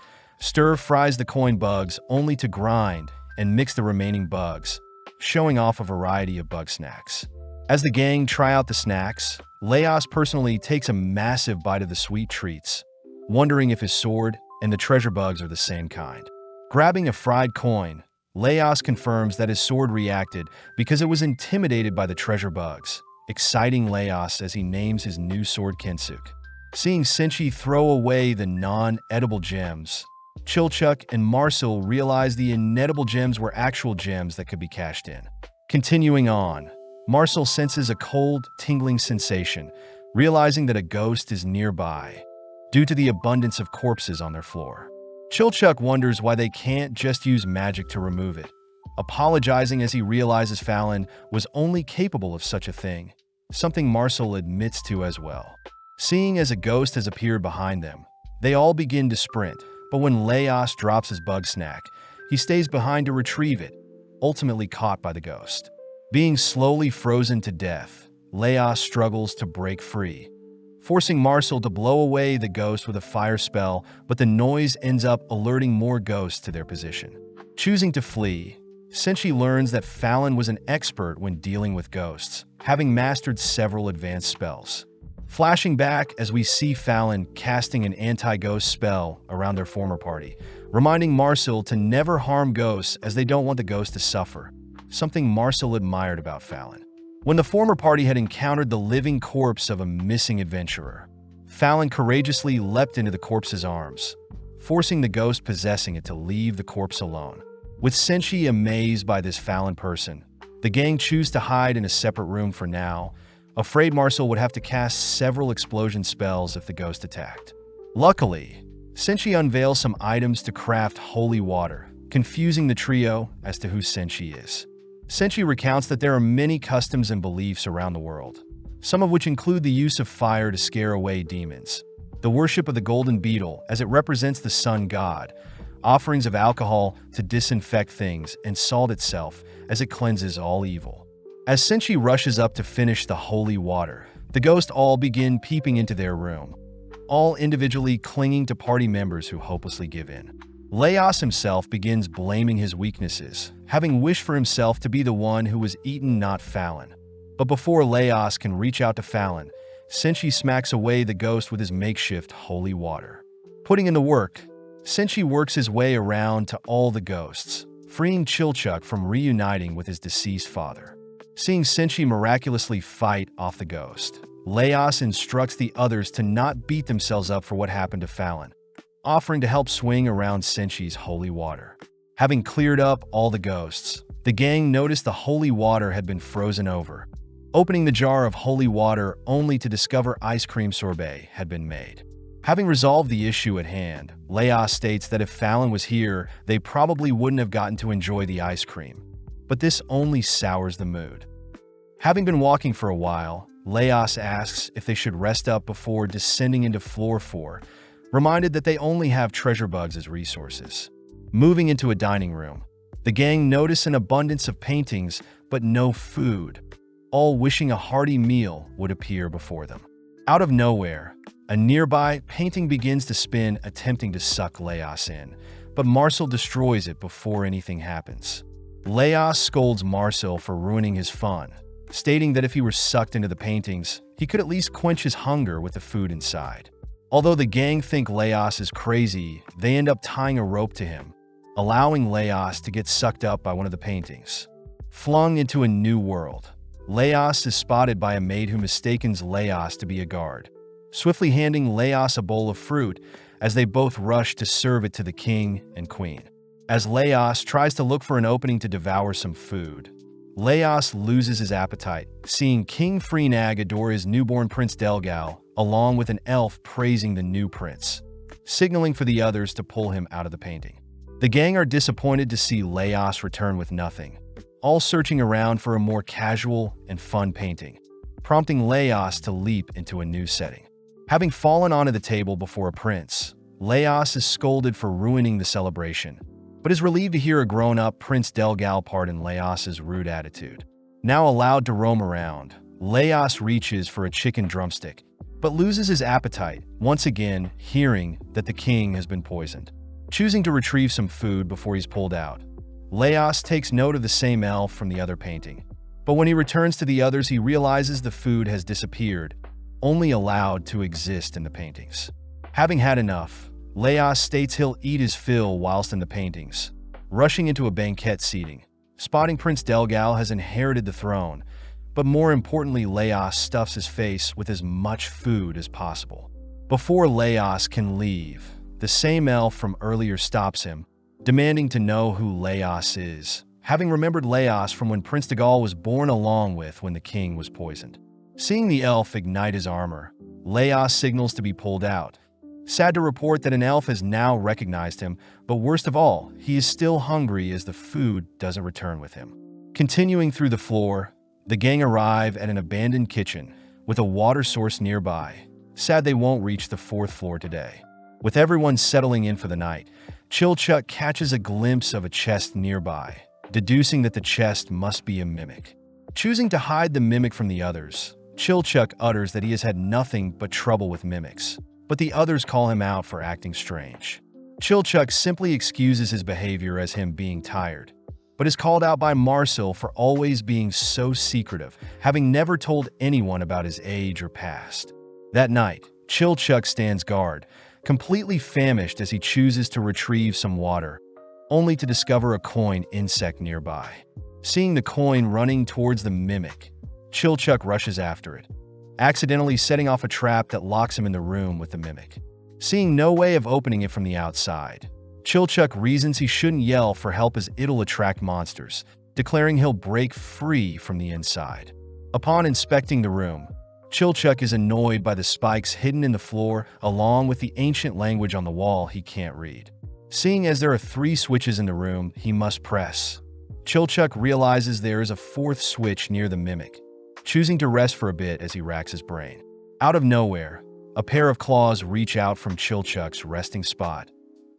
stir-fries the coin bugs only to grind and mix the remaining bugs, showing off a variety of bug snacks. As the gang try out the snacks, Laos personally takes a massive bite of the sweet treats, wondering if his sword and the treasure bugs are the same kind. Grabbing a fried coin, Laos confirms that his sword reacted because it was intimidated by the treasure bugs, exciting Laos as he names his new sword Kensuk. Seeing Senshi throw away the non-edible gems, Chilchuk and Marcel realize the inedible gems were actual gems that could be cashed in. Continuing on, Marcel senses a cold, tingling sensation, realizing that a ghost is nearby, due to the abundance of corpses on their floor. Chilchuk wonders why they can't just use magic to remove it, apologizing as he realizes Fallon was only capable of such a thing, something Marcel admits to as well. Seeing as a ghost has appeared behind them, they all begin to sprint, but when Laos drops his bug snack, he stays behind to retrieve it, ultimately caught by the ghost. Being slowly frozen to death, Laos struggles to break free, forcing Marcel to blow away the ghost with a fire spell, but the noise ends up alerting more ghosts to their position. Choosing to flee, Senshi learns that Fallon was an expert when dealing with ghosts, having mastered several advanced spells. Flashing back as we see Fallon casting an anti-ghost spell around their former party, reminding Marcel to never harm ghosts as they don't want the ghost to suffer, something Marcel admired about Fallon. When the former party had encountered the living corpse of a missing adventurer, Fallon courageously leapt into the corpse's arms, forcing the ghost possessing it to leave the corpse alone. With Senshi amazed by this Fallon person, the gang choose to hide in a separate room for now, afraid Marcel would have to cast several explosion spells if the ghost attacked. Luckily, Senshi unveils some items to craft holy water, confusing the trio as to who Senshi is. Senshi recounts that there are many customs and beliefs around the world, some of which include the use of fire to scare away demons, the worship of the golden beetle as it represents the sun god, offerings of alcohol to disinfect things, and salt itself as it cleanses all evil. As Senshi rushes up to finish the holy water, the ghosts all begin peeping into their room, all individually clinging to party members who hopelessly give in. Laos himself begins blaming his weaknesses, having wished for himself to be the one who was eaten, not Fallon. But before Laos can reach out to Fallon, Senshi smacks away the ghost with his makeshift holy water. Putting in the work, Senshi works his way around to all the ghosts, freeing Chilchuk from reuniting with his deceased father. Seeing Senshi miraculously fight off the ghost, Laos instructs the others to not beat themselves up for what happened to Fallon, offering to help swing around Senshi's holy water. Having cleared up all the ghosts, the gang noticed the holy water had been frozen over, opening the jar of holy water only to discover ice cream sorbet had been made. Having resolved the issue at hand, Laos states that if Fallon was here, they probably wouldn't have gotten to enjoy the ice cream. But this only sours the mood. Having been walking for a while, Laos asks if they should rest up before descending into floor 4, reminded that they only have treasure bugs as resources. Moving into a dining room, the gang notice an abundance of paintings but no food, all wishing a hearty meal would appear before them. Out of nowhere, a nearby painting begins to spin, attempting to suck Laos in, but Marcel destroys it before anything happens. Laos scolds Marcel for ruining his fun, stating that if he were sucked into the paintings, he could at least quench his hunger with the food inside. Although the gang think Laos is crazy, they end up tying a rope to him, allowing Laos to get sucked up by one of the paintings. Flung into a new world, Laos is spotted by a maid who mistakes Laos to be a guard, swiftly handing Laos a bowl of fruit as they both rush to serve it to the king and queen. As Laos tries to look for an opening to devour some food, Laos loses his appetite, seeing King Freenag adore his newborn Prince Delgal, along with an elf praising the new prince, signaling for the others to pull him out of the painting. The gang are disappointed to see Laos return with nothing, all searching around for a more casual and fun painting, prompting Laos to leap into a new setting. Having fallen onto the table before a prince, Laos is scolded for ruining the celebration, but is relieved to hear a grown-up Prince Delgal pardon Laos's rude attitude. Now allowed to roam around, Laos reaches for a chicken drumstick, but loses his appetite, once again hearing that the king has been poisoned. Choosing to retrieve some food before he's pulled out, Laos takes note of the same elf from the other painting. But when he returns to the others, he realizes the food has disappeared, only allowed to exist in the paintings. Having had enough, Laos states he'll eat his fill whilst in the paintings, rushing into a banquet seating. Spotting Prince Delgal has inherited the throne, but more importantly, Laos stuffs his face with as much food as possible. Before Laos can leave, the same elf from earlier stops him, demanding to know who Laos is, having remembered Laos from when Prince Delgal was born along with when the king was poisoned. Seeing the elf ignite his armor, Laos signals to be pulled out. Sad to report that an elf has now recognized him, but worst of all, he is still hungry as the food doesn't return with him. Continuing through the floor, the gang arrive at an abandoned kitchen with a water source nearby. Sad they won't reach the 4th floor today. With everyone settling in for the night, Chilchuck catches a glimpse of a chest nearby, deducing that the chest must be a mimic. Choosing to hide the mimic from the others, Chilchuck utters that he has had nothing but trouble with mimics, but the others call him out for acting strange. Chilchuck simply excuses his behavior as him being tired, but is called out by Marcel for always being so secretive, having never told anyone about his age or past. That night, Chilchuck stands guard, completely famished as he chooses to retrieve some water, only to discover a coin insect nearby. Seeing the coin running towards the mimic, Chilchuck rushes after it, accidentally setting off a trap that locks him in the room with the mimic. Seeing no way of opening it from the outside, Chilchuck reasons he shouldn't yell for help as it'll attract monsters, declaring he'll break free from the inside. Upon inspecting the room, Chilchuck is annoyed by the spikes hidden in the floor along with the ancient language on the wall he can't read. Seeing as there are 3 switches in the room he must press, Chilchuck realizes there is a 4th switch near the mimic, choosing to rest for a bit as he racks his brain. Out of nowhere, a pair of claws reach out from Chilchuck's resting spot,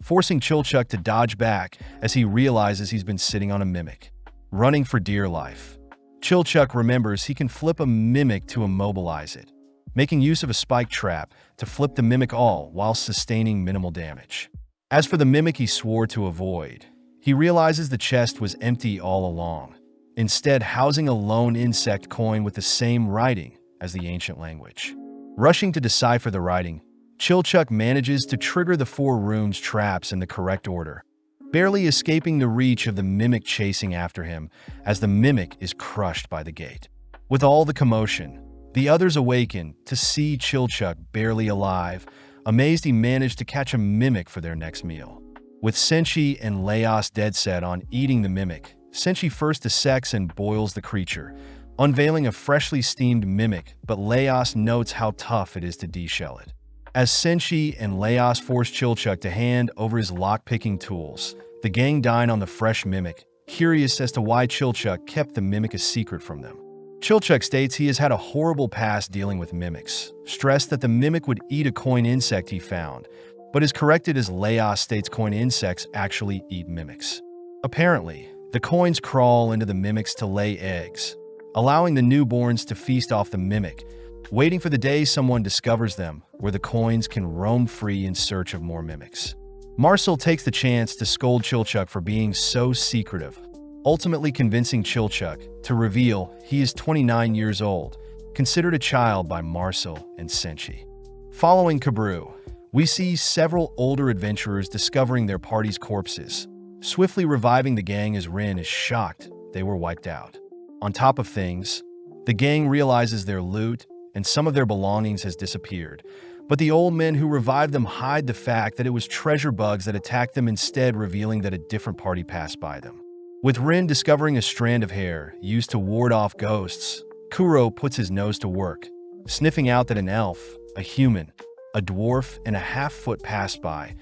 forcing Chilchuck to dodge back as he realizes he's been sitting on a mimic. Running for dear life, Chilchuck remembers he can flip a mimic to immobilize it, making use of a spike trap to flip the mimic all while sustaining minimal damage. As for the mimic he swore to avoid, he realizes the chest was empty all along, instead housing a lone insect coin with the same writing as the ancient language. Rushing to decipher the writing, Chilchuck manages to trigger the 4 rooms traps in the correct order, barely escaping the reach of the mimic chasing after him as the mimic is crushed by the gate. With all the commotion, the others awaken to see Chilchuck barely alive, amazed he managed to catch a mimic for their next meal. With Senshi and Laos dead set on eating the mimic, Senshi first dissects and boils the creature, unveiling a freshly steamed mimic, but Laos notes how tough it is to deshell it. As Senshi and Laos force Chilchuck to hand over his lock-picking tools, the gang dine on the fresh mimic, curious as to why Chilchuck kept the mimic a secret from them. Chilchuck states he has had a horrible past dealing with mimics, stressed that the mimic would eat a coin insect he found, but is corrected as Laos states coin insects actually eat mimics. Apparently, the coins crawl into the mimics to lay eggs, allowing the newborns to feast off the mimic, waiting for the day someone discovers them, where the coins can roam free in search of more mimics. Marcel takes the chance to scold Chilchuck for being so secretive, ultimately convincing Chilchuck to reveal he is 29 years old, considered a child by Marcel and Senshi. Following Kabru, we see several older adventurers discovering their party's corpses, swiftly reviving the gang as Rin is shocked they were wiped out. On top of things, the gang realizes their loot and some of their belongings has disappeared, but the old men who revived them hide the fact that it was treasure bugs that attacked them, instead revealing that a different party passed by them. With Rin discovering a strand of hair used to ward off ghosts, Kuro puts his nose to work, sniffing out that an elf, a human, a dwarf, and a half-foot pass by,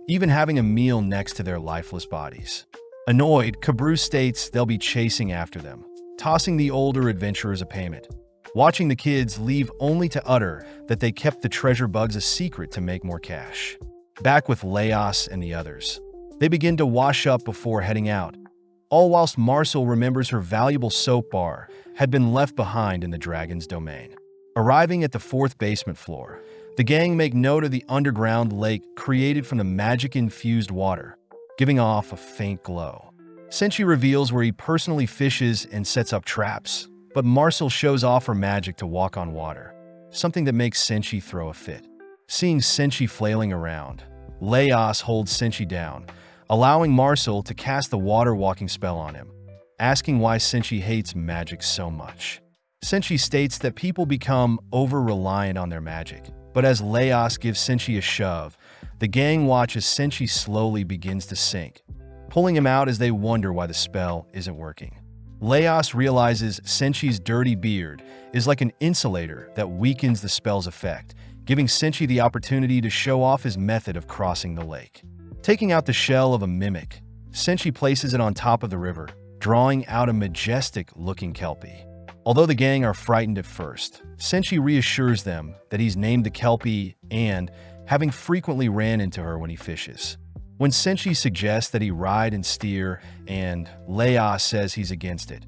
even having a meal next to their lifeless bodies. Annoyed, Kabru states they'll be chasing after them, tossing the older adventurers a payment. Watching the kids leave only to utter that they kept the treasure bugs a secret to make more cash. Back with Leos and the others, they begin to wash up before heading out, all whilst Marcel remembers her valuable soap bar had been left behind in the dragon's domain. Arriving at the 4th basement floor, the gang make note of the underground lake created from the magic-infused water, giving off a faint glow. Senshi reveals where he personally fishes and sets up traps, but Marcel shows off her magic to walk on water, something that makes Senshi throw a fit. Seeing Senshi flailing around, Leos holds Senshi down, allowing Marcel to cast the water-walking spell on him, asking why Senshi hates magic so much. Senshi states that people become over-reliant on their magic, but as Leos gives Senshi a shove, the gang watches Senshi slowly begins to sink, pulling him out as they wonder why the spell isn't working. Leos realizes Senshi's dirty beard is like an insulator that weakens the spell's effect, giving Senshi the opportunity to show off his method of crossing the lake. Taking out the shell of a mimic, Senshi places it on top of the river, drawing out a majestic-looking kelpie. Although the gang are frightened at first, Senshi reassures them that he's named the kelpie and, having frequently ran into her when he fishes. When Senshi suggests that he ride and steer, and Leos says he's against it,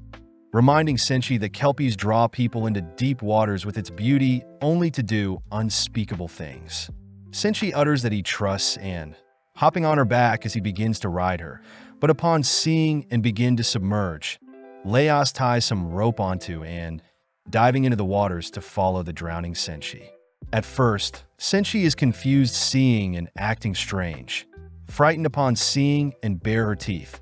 reminding Senshi that kelpies draw people into deep waters with its beauty only to do unspeakable things. Senshi utters that he trusts and, hopping on her back as he begins to ride her, but upon seeing and begin to submerge, Leos ties some rope onto and, diving into the waters to follow the drowning Senshi. At first, Senshi is confused seeing and acting strange, frightened upon seeing and bare her teeth,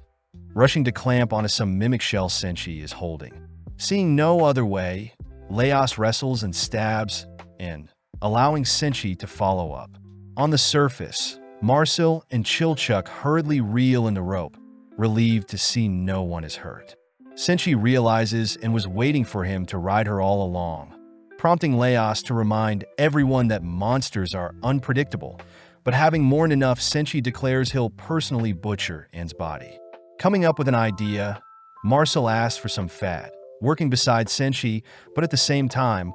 rushing to clamp onto some mimic shell Senshi is holding. Seeing no other way, Leos wrestles and stabs, and allowing Senshi to follow up. On the surface, Marcel and Chilchuck hurriedly reel in the rope, relieved to see no one is hurt. Senshi realizes and was waiting for him to ride her all along, prompting Leos to remind everyone that monsters are unpredictable, but having mourned enough, Senshi declares he'll personally butcher Anne's body. Coming up with an idea, Marcel asks for some fat, working beside Senshi, but at the same time,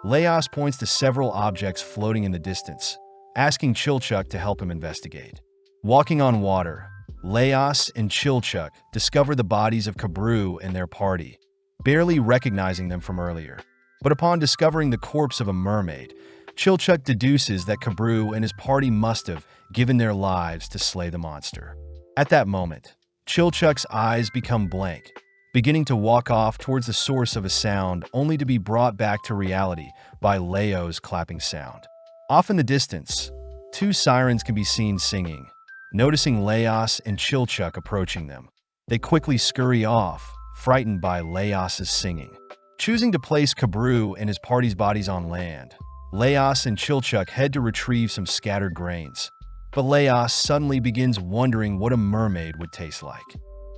Leos points to several objects floating in the distance, asking Chilchuck to help him investigate. Walking on water, Leos and Chilchuck discover the bodies of Kabru and their party, barely recognizing them from earlier. But upon discovering the corpse of a mermaid, Chilchuck deduces that Kabru and his party must have given their lives to slay the monster. At that moment, Chilchuck's eyes become blank, beginning to walk off towards the source of a sound only to be brought back to reality by Leo's clapping sound. Off in the distance, 2 sirens can be seen singing. Noticing Leos and Chilchuck approaching them, they quickly scurry off, frightened by Leos's singing. Choosing to place Kabru and his party's bodies on land, Leos and Chilchuck head to retrieve some scattered grains. But Leos suddenly begins wondering what a mermaid would taste like.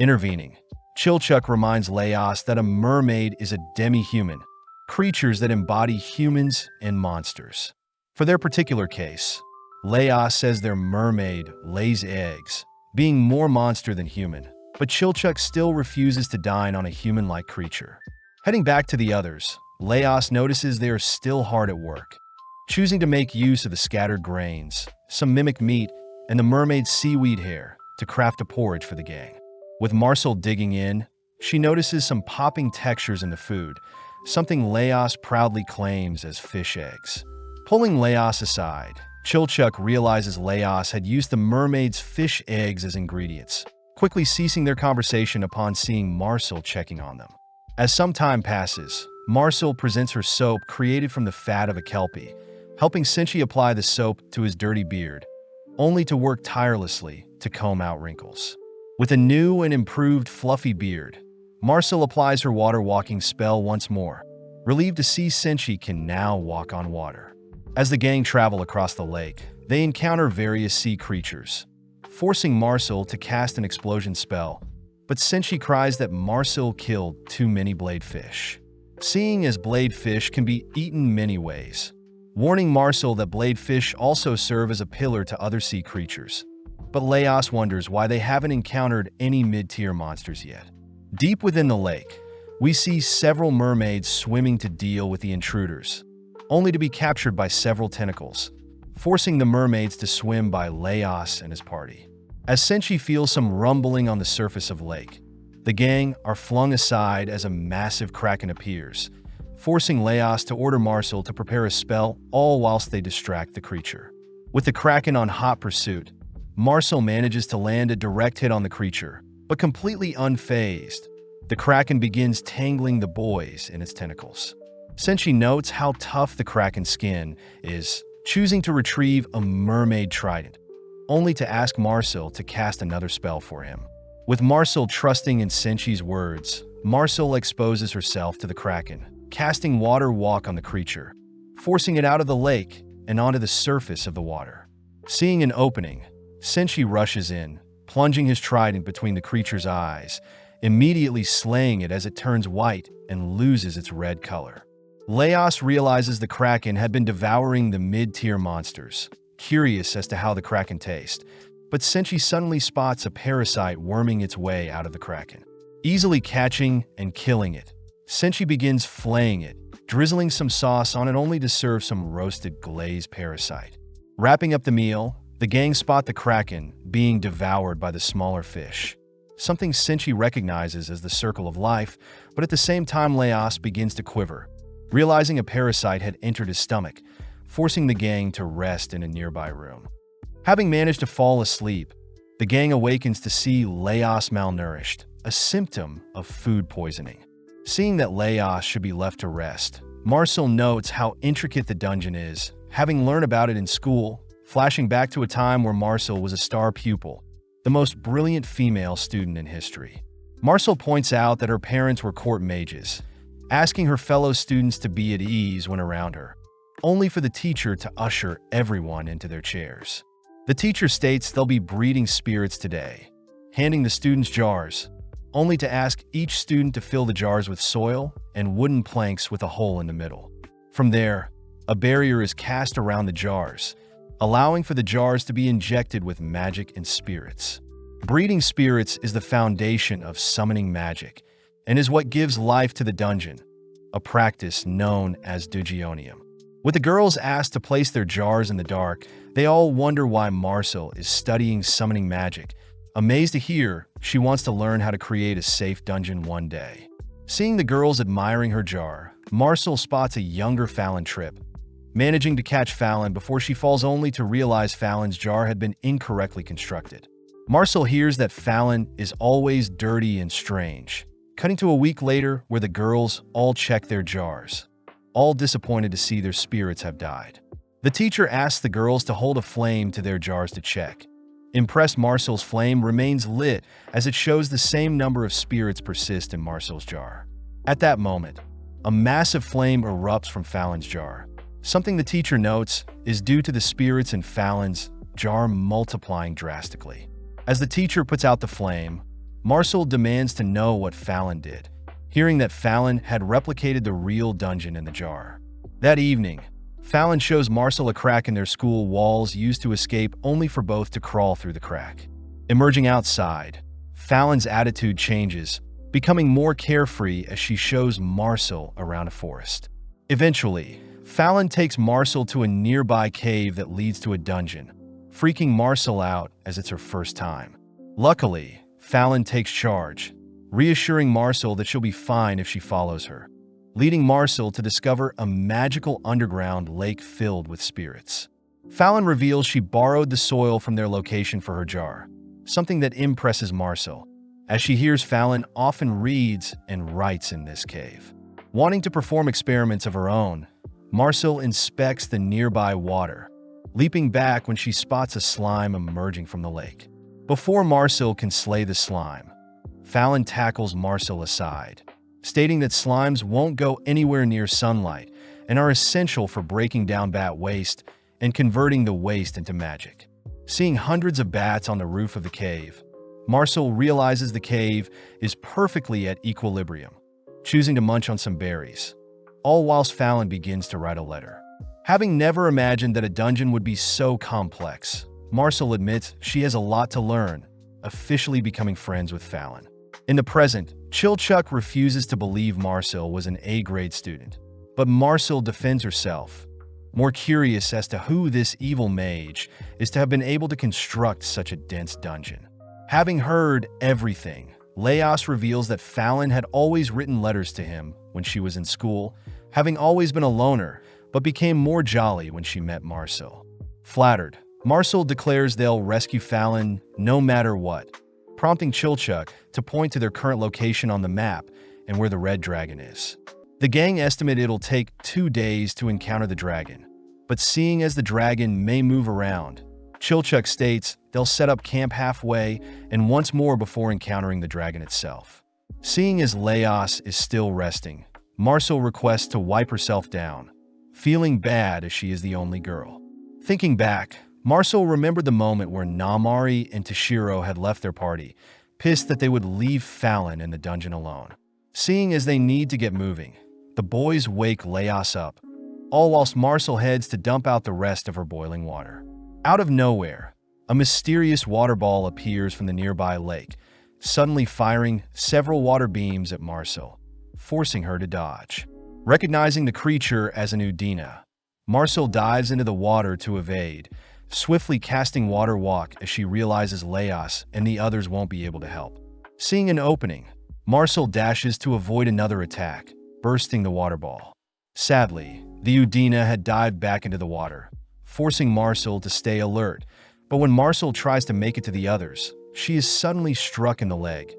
Intervening, Chilchuck reminds Leos that a mermaid is a demi-human, creatures that embody humans and monsters. For their particular case, Leos says their mermaid lays eggs, being more monster than human, but Chilchuck still refuses to dine on a human-like creature. Heading back to the others, Leos notices they are still hard at work, choosing to make use of the scattered grains, some mimic meat, and the mermaid's seaweed hair to craft a porridge for the gang. With Marcel digging in, she notices some popping textures in the food, something Leos proudly claims as fish eggs. Pulling Leos aside, Chilchuck realizes Leos had used the mermaid's fish eggs as ingredients, quickly ceasing their conversation upon seeing Marcel checking on them. As some time passes, Marcel presents her soap created from the fat of a kelpie, helping Senshi apply the soap to his dirty beard, only to work tirelessly to comb out wrinkles. With a new and improved fluffy beard, Marcel applies her water-walking spell once more, relieved to see Senshi can now walk on water. As the gang travel across the lake, they encounter various sea creatures, forcing Marcel to cast an explosion spell, but Senshi cries that Marcel killed too many bladefish. Seeing as bladefish can be eaten many ways, warning Marcel that bladefish also serve as a pillar to other sea creatures. But Leos wonders why they haven't encountered any mid-tier monsters yet. Deep within the lake, we see several mermaids swimming to deal with the intruders, only to be captured by several tentacles, forcing the mermaids to swim by Leos and his party. As Senshi feels some rumbling on the surface of the lake, the gang are flung aside as a massive kraken appears, forcing Leos to order Marcel to prepare a spell, all whilst they distract the creature. With the kraken on hot pursuit, Marcel manages to land a direct hit on the creature, but completely unfazed, the kraken begins tangling the boys in its tentacles. Senshi notes how tough the kraken's skin is, choosing to retrieve a mermaid trident, only to ask Marcel to cast another spell for him. With Marcel trusting in Senshi's words, Marcel exposes herself to the kraken, casting water walk on the creature, forcing it out of the lake and onto the surface of the water. Seeing an opening, Senshi rushes in, plunging his trident between the creature's eyes, immediately slaying it as it turns white and loses its red color. Leos realizes the kraken had been devouring the mid-tier monsters, curious as to how the kraken tastes, but Senshi suddenly spots a parasite worming its way out of the kraken. Easily catching and killing it, Senshi begins flaying it, drizzling some sauce on it only to serve some roasted glazed parasite. Wrapping up the meal, the gang spot the kraken being devoured by the smaller fish, something Senshi recognizes as the circle of life, but at the same time Leos begins to quiver, realizing a parasite had entered his stomach, forcing the gang to rest in a nearby room. Having managed to fall asleep, the gang awakens to see Leos malnourished, a symptom of food poisoning. Seeing that Leos should be left to rest, Marcel notes how intricate the dungeon is, having learned about it in school, flashing back to a time where Marcel was a star pupil, the most brilliant female student in history. Marcel points out that her parents were court mages, asking her fellow students to be at ease when around her, only for the teacher to usher everyone into their chairs. The teacher states they'll be breeding spirits today, handing the students jars, only to ask each student to fill the jars with soil and wooden planks with a hole in the middle. From there, a barrier is cast around the jars, allowing for the jars to be injected with magic and spirits. Breeding spirits is the foundation of summoning magic and is what gives life to the dungeon, a practice known as Dugionium. With the girls asked to place their jars in the dark, they all wonder why Marcel is studying summoning magic, amazed to hear she wants to learn how to create a safe dungeon one day. Seeing the girls admiring her jar, Marcel spots a younger Fallon trip, managing to catch Fallon before she falls only to realize Fallon's jar had been incorrectly constructed. Marcel hears that Fallon is always dirty and strange, cutting to a week later where the girls all check their jars, all disappointed to see their spirits have died. The teacher asks the girls to hold a flame to their jars to check. Impressed, Marcel's flame remains lit as it shows the same number of spirits persist in Marcel's jar. At that moment, a massive flame erupts from Fallon's jar. Something the teacher notes is due to the spirits in Fallon's jar multiplying drastically. As the teacher puts out the flame, Marcel demands to know what Fallon did, hearing that Fallon had replicated the real dungeon in the jar. That evening, Fallon shows Marcel a crack in their school walls used to escape, only for both to crawl through the crack. Emerging outside, Fallon's attitude changes, becoming more carefree as she shows Marcel around a forest. Eventually, Fallon takes Marcel to a nearby cave that leads to a dungeon, freaking Marcel out as it's her first time. Luckily, Fallon takes charge, reassuring Marcel that she'll be fine if she follows her, leading Marcel to discover a magical underground lake filled with spirits. Fallon reveals she borrowed the soil from their location for her jar, something that impresses Marcel, as she hears Fallon often reads and writes in this cave. Wanting to perform experiments of her own, Marcel inspects the nearby water, leaping back when she spots a slime emerging from the lake. Before Marcel can slay the slime, Fallon tackles Marcel aside, stating that slimes won't go anywhere near sunlight and are essential for breaking down bat waste and converting the waste into magic. Seeing hundreds of bats on the roof of the cave, Marcel realizes the cave is perfectly at equilibrium, choosing to munch on some berries, all whilst Fallon begins to write a letter. Having never imagined that a dungeon would be so complex, Marcel admits she has a lot to learn, officially becoming friends with Fallon. In the present, Chilchuck refuses to believe Marcel was an A-grade student, but Marcel defends herself, more curious as to who this evil mage is to have been able to construct such a dense dungeon. Having heard everything, Leos reveals that Fallon had always written letters to him when she was in school, having always been a loner, but became more jolly when she met Marcel. Flattered, Marcel declares they'll rescue Fallon no matter what, prompting Chilchuck to point to their current location on the map and where the red dragon is. The gang estimate it'll take 2 days to encounter the dragon, but seeing as the dragon may move around, Chilchuck states they'll set up camp halfway and once more before encountering the dragon itself. Seeing as Leos is still resting, Marcel requests to wipe herself down, feeling bad as she is the only girl. Thinking back, Marcel remembered the moment where Namari and Toshiro had left their party, pissed that they would leave Fallon in the dungeon alone. Seeing as they need to get moving, the boys wake Leos up, all whilst Marcel heads to dump out the rest of her boiling water. Out of nowhere, a mysterious water ball appears from the nearby lake, suddenly firing several water beams at Marcel, forcing her to dodge. Recognizing the creature as an Udina, Marcel dives into the water to evade, swiftly casting water walk as she realizes Leos and the others won't be able to help. Seeing an opening, Marcel dashes to avoid another attack, bursting the water ball. Sadly, the Udina had dived back into the water, forcing Marcel to stay alert, but when Marcel tries to make it to the others, she is suddenly struck in the leg,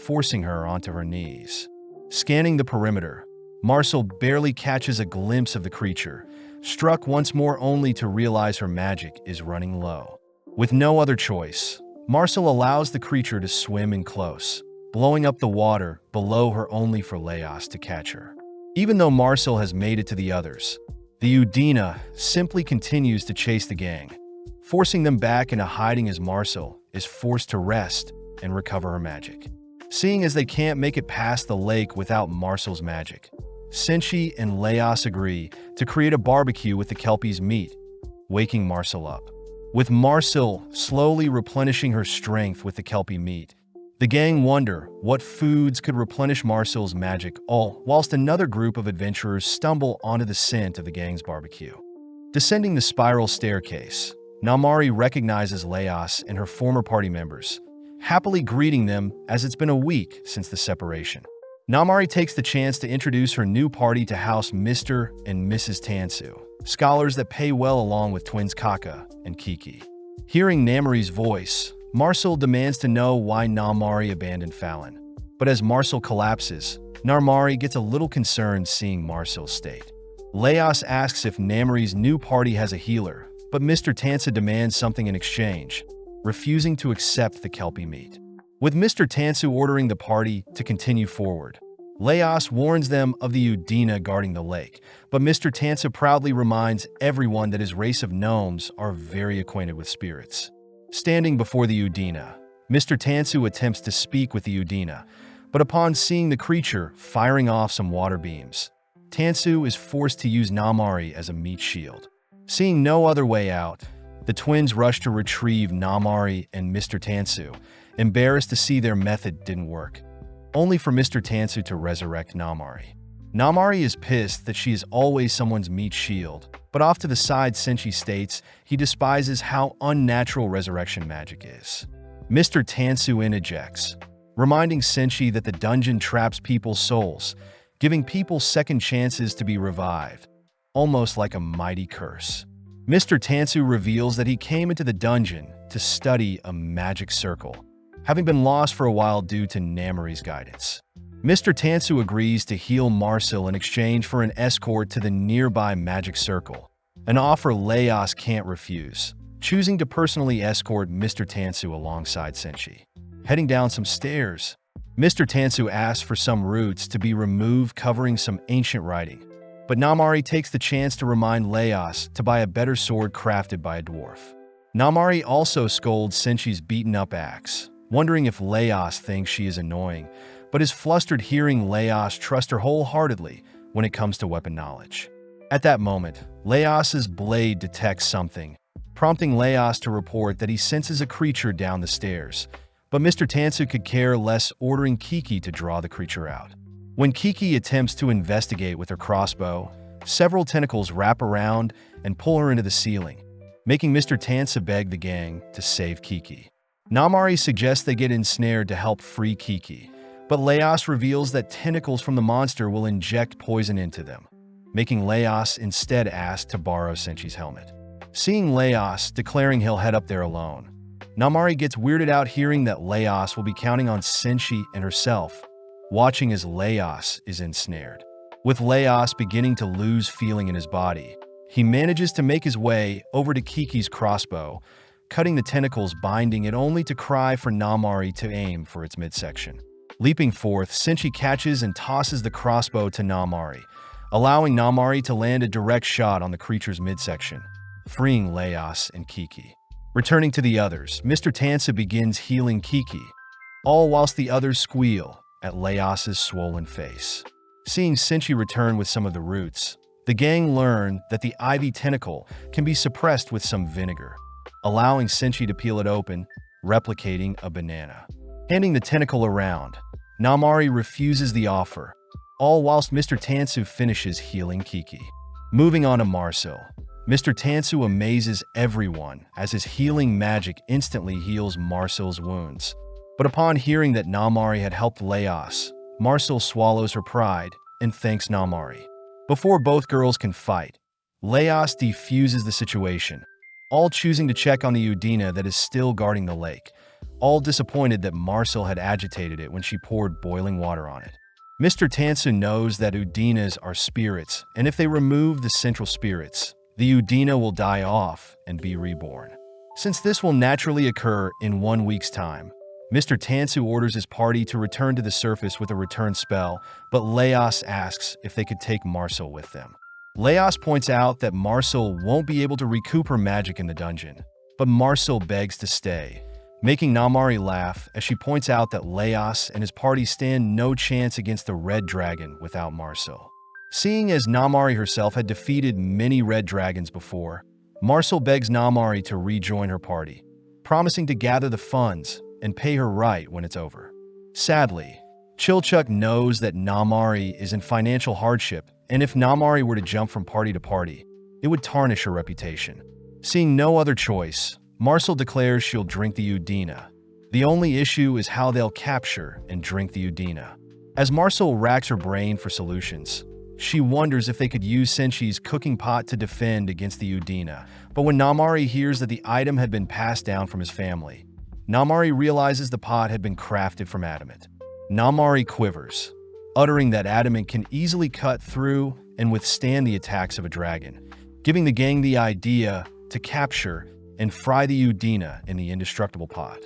forcing her onto her knees. Scanning the perimeter, Marcel barely catches a glimpse of the creature, struck once more only to realize her magic is running low. With no other choice, Marcel allows the creature to swim in close, blowing up the water below her only for Leos to catch her. Even though Marcel has made it to the others, the Udina simply continues to chase the gang, forcing them back into hiding as Marcel is forced to rest and recover her magic. Seeing as they can't make it past the lake without Marcel's magic, Senshi and Leos agree to create a barbecue with the Kelpie's meat, waking Marcel up. With Marcel slowly replenishing her strength with the Kelpie meat, the gang wonder what foods could replenish Marcel's magic, all whilst another group of adventurers stumble onto the scent of the gang's barbecue. Descending the spiral staircase, Namari recognizes Leos and her former party members, happily greeting them as it's been a week since the separation. Namari takes the chance to introduce her new party to House Mr. and Mrs. Tansu, scholars that pay well along with twins Kaka and Kiki. Hearing Namari's voice, Marcel demands to know why Namari abandoned Fallon. But as Marcel collapses, Namari gets a little concerned seeing Marcel's state. Leos asks if Namari's new party has a healer, but Mr. Tansu demands something in exchange, refusing to accept the Kelpie meat. With Mr. Tansu ordering the party to continue forward, Leos warns them of the Udina guarding the lake, but Mr. Tansu proudly reminds everyone that his race of gnomes are very acquainted with spirits. Standing before the Udina, Mr. Tansu attempts to speak with the Udina, but upon seeing the creature firing off some water beams, Tansu is forced to use Namari as a meat shield. Seeing no other way out, the twins rush to retrieve Namari and Mr. Tansu, embarrassed to see their method didn't work, only for Mr. Tansu to resurrect Namari. Namari is pissed that she is always someone's meat shield, but off to the side Senshi states he despises how unnatural resurrection magic is. Mr. Tansu interjects, reminding Senshi that the dungeon traps people's souls, giving people second chances to be revived, almost like a mighty curse. Mr. Tansu reveals that he came into the dungeon to study a magic circle, having been lost for a while due to Namari's guidance. Mr. Tansu agrees to heal Marcel in exchange for an escort to the nearby magic circle, an offer Leos can't refuse, choosing to personally escort Mr. Tansu alongside Senshi. Heading down some stairs, Mr. Tansu asks for some roots to be removed covering some ancient writing, but Namari takes the chance to remind Leos to buy a better sword crafted by a dwarf. Namari also scolds Senshi's beaten-up axe, wondering if Leos thinks she is annoying, but is flustered hearing Leos trust her wholeheartedly when it comes to weapon knowledge. At that moment, Leos's blade detects something, prompting Leos to report that he senses a creature down the stairs, but Mr. Tansu could care less, ordering Kiki to draw the creature out. When Kiki attempts to investigate with her crossbow, several tentacles wrap around and pull her into the ceiling, making Mr. Tansu beg the gang to save Kiki. Namari suggests they get ensnared to help free Kiki, but Leos reveals that tentacles from the monster will inject poison into them, making Leos instead ask to borrow Senchi's helmet. Seeing Leos declaring he'll head up there alone, Namari gets weirded out hearing that Leos will be counting on Senshi and herself, watching as Leos is ensnared. With Leos beginning to lose feeling in his body, he manages to make his way over to Kiki's crossbow, cutting the tentacles binding it only to cry for Namari to aim for its midsection. Leaping forth, Senshi catches and tosses the crossbow to Namari, allowing Namari to land a direct shot on the creature's midsection, freeing Leos and Kiki. Returning to the others, Mr. Tansu begins healing Kiki, all whilst the others squeal at Leos's swollen face. Seeing Senshi return with some of the roots, the gang learn that the ivy tentacle can be suppressed with some vinegar, allowing Senshi to peel it open, replicating a banana. Handing the tentacle around, Namari refuses the offer, all whilst Mr. Tansu finishes healing Kiki. Moving on to Marcel, Mr. Tansu amazes everyone as his healing magic instantly heals Marcel's wounds. But upon hearing that Namari had helped Leos, Marcel swallows her pride and thanks Namari. Before both girls can fight, Leos defuses the situation, all choosing to check on the Udina that is still guarding the lake, all disappointed that Marcel had agitated it when she poured boiling water on it. Mr. Tansu knows that Udinas are spirits, and if they remove the central spirits, the Udina will die off and be reborn. Since this will naturally occur in 1 week's time, Mr. Tansu orders his party to return to the surface with a return spell, but Leos asks if they could take Marcel with them. Leos points out that Marcel won't be able to recoup her magic in the dungeon, but Marcel begs to stay, making Namari laugh as she points out that Leos and his party stand no chance against the Red Dragon without Marcel. Seeing as Namari herself had defeated many Red Dragons before, Marcel begs Namari to rejoin her party, promising to gather the funds and pay her right when it's over. Sadly, Chilchuk knows that Namari is in financial hardship, and if Namari were to jump from party to party, it would tarnish her reputation. Seeing no other choice, Marcel declares she'll drink the Udina. The only issue is how they'll capture and drink the Udina. As Marcel racks her brain for solutions, she wonders if they could use Senshi's cooking pot to defend against the Udina, but when Namari hears that the item had been passed down from his family, Namari realizes the pot had been crafted from adamant. Namari quivers, uttering that adamant can easily cut through and withstand the attacks of a dragon, giving the gang the idea to capture and fry the Udina in the indestructible pot.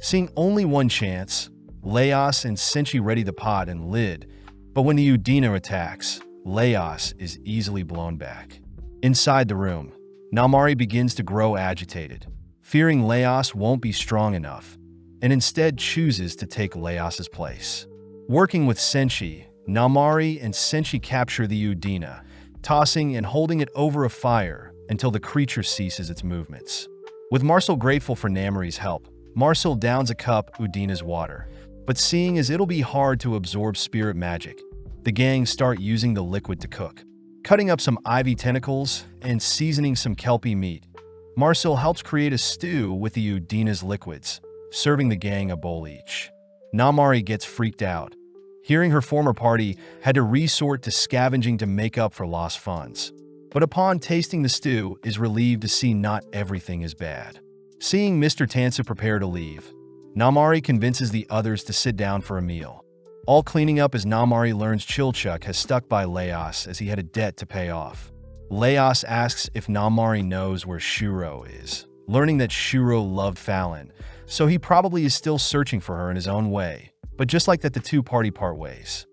Seeing only one chance, Leos and Senshi ready the pot and lid, but when the Udina attacks, Leos is easily blown back. Inside the room, Namari begins to grow agitated, fearing Leos won't be strong enough, and instead chooses to take Leos's place. Working with Senshi, Namari and Senshi capture the Udina, tossing and holding it over a fire until the creature ceases its movements. With Marcel grateful for Namari's help, Marcel downs a cup Udina's water, but seeing as it'll be hard to absorb spirit magic, the gang start using the liquid to cook. Cutting up some ivy tentacles and seasoning some kelpie meat, Marcel helps create a stew with the Udina's liquids, serving the gang a bowl each. Namari gets freaked out, hearing her former party had to resort to scavenging to make up for lost funds. But upon tasting the stew, is relieved to see not everything is bad. Seeing Mr. Tansu prepare to leave, Namari convinces the others to sit down for a meal. All cleaning up as Namari learns Chilchuk has stuck by Leos as he had a debt to pay off. Leos asks if Namari knows where Shuro is, learning that Shuro loved Fallon, so he probably is still searching for her in his own way, but just like that the two party part ways.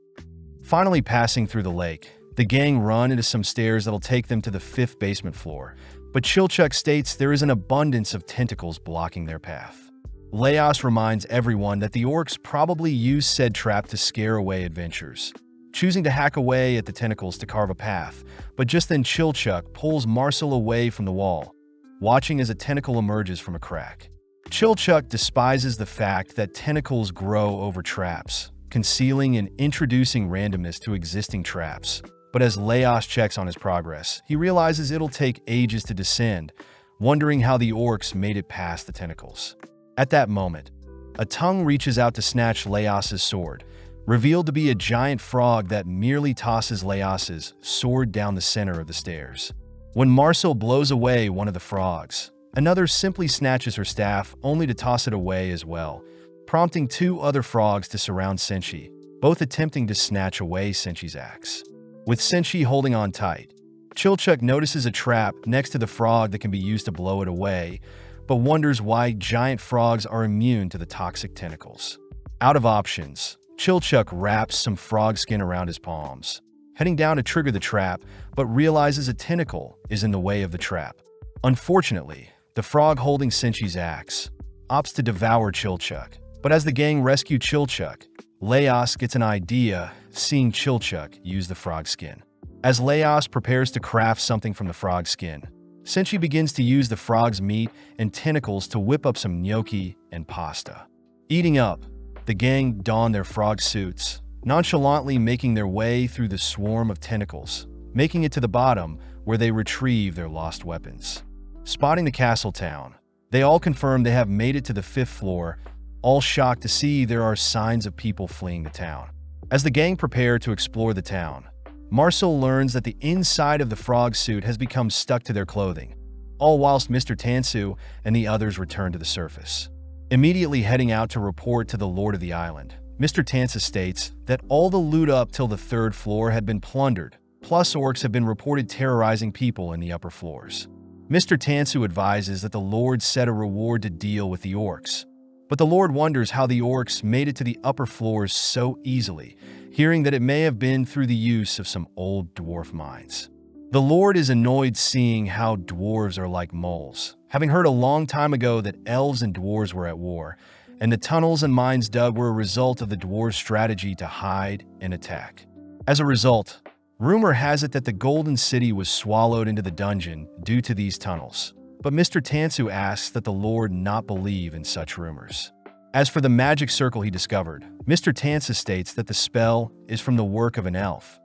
Finally passing through the lake, the gang run into some stairs that'll take them to the 5th basement floor, but Chilchuk states there is an abundance of tentacles blocking their path. Laos reminds everyone that the orcs probably used said trap to scare away adventurers, choosing to hack away at the tentacles to carve a path, but just then Chilchuck pulls Marcel away from the wall, watching as a tentacle emerges from a crack. Chilchuck despises the fact that tentacles grow over traps, concealing and introducing randomness to existing traps. But as Laos checks on his progress, he realizes it'll take ages to descend, wondering how the orcs made it past the tentacles. At that moment, a tongue reaches out to snatch Laos's sword, revealed to be a giant frog that merely tosses Laos's sword down the center of the stairs. When Marcel blows away one of the frogs, another simply snatches her staff only to toss it away as well, prompting two other frogs to surround Senshi, both attempting to snatch away Senshi's axe. With Senshi holding on tight, Chilchuck notices a trap next to the frog that can be used to blow it away, but wonders why giant frogs are immune to the toxic tentacles. Out of options, Chilchuck wraps some frog skin around his palms, heading down to trigger the trap, but realizes a tentacle is in the way of the trap. Unfortunately, the frog holding Senshi's axe opts to devour Chilchuck, but as the gang rescue Chilchuck, Laos gets an idea, seeing Chilchuck use the frog skin. As Laos prepares to craft something from the frog skin, Senshi begins to use the frog's meat and tentacles to whip up some gnocchi and pasta. Eating up, the gang don their frog suits, nonchalantly making their way through the swarm of tentacles, making it to the bottom where they retrieve their lost weapons. Spotting the castle town, they all confirm they have made it to the 5th floor, all shocked to see there are signs of people fleeing the town. As the gang prepare to explore the town, Marcel learns that the inside of the frog suit has become stuck to their clothing, all whilst Mr. Tansu and the others return to the surface. Immediately heading out to report to the Lord of the Island, Mr. Tansu states that all the loot up till the 3rd floor had been plundered, plus orcs have been reported terrorizing people in the upper floors. Mr. Tansu advises that the Lord set a reward to deal with the orcs, but the Lord wonders how the orcs made it to the upper floors so easily, hearing that it may have been through the use of some old dwarf mines. The Lord is annoyed seeing how dwarves are like moles, having heard a long time ago that elves and dwarves were at war, and the tunnels and mines dug were a result of the dwarves' strategy to hide and attack. As a result, rumor has it that the Golden City was swallowed into the dungeon due to these tunnels, but Mr. Tansu asks that the Lord not believe in such rumors. As for the magic circle he discovered, Mr. Tansu states that the spell is from the work of an elf,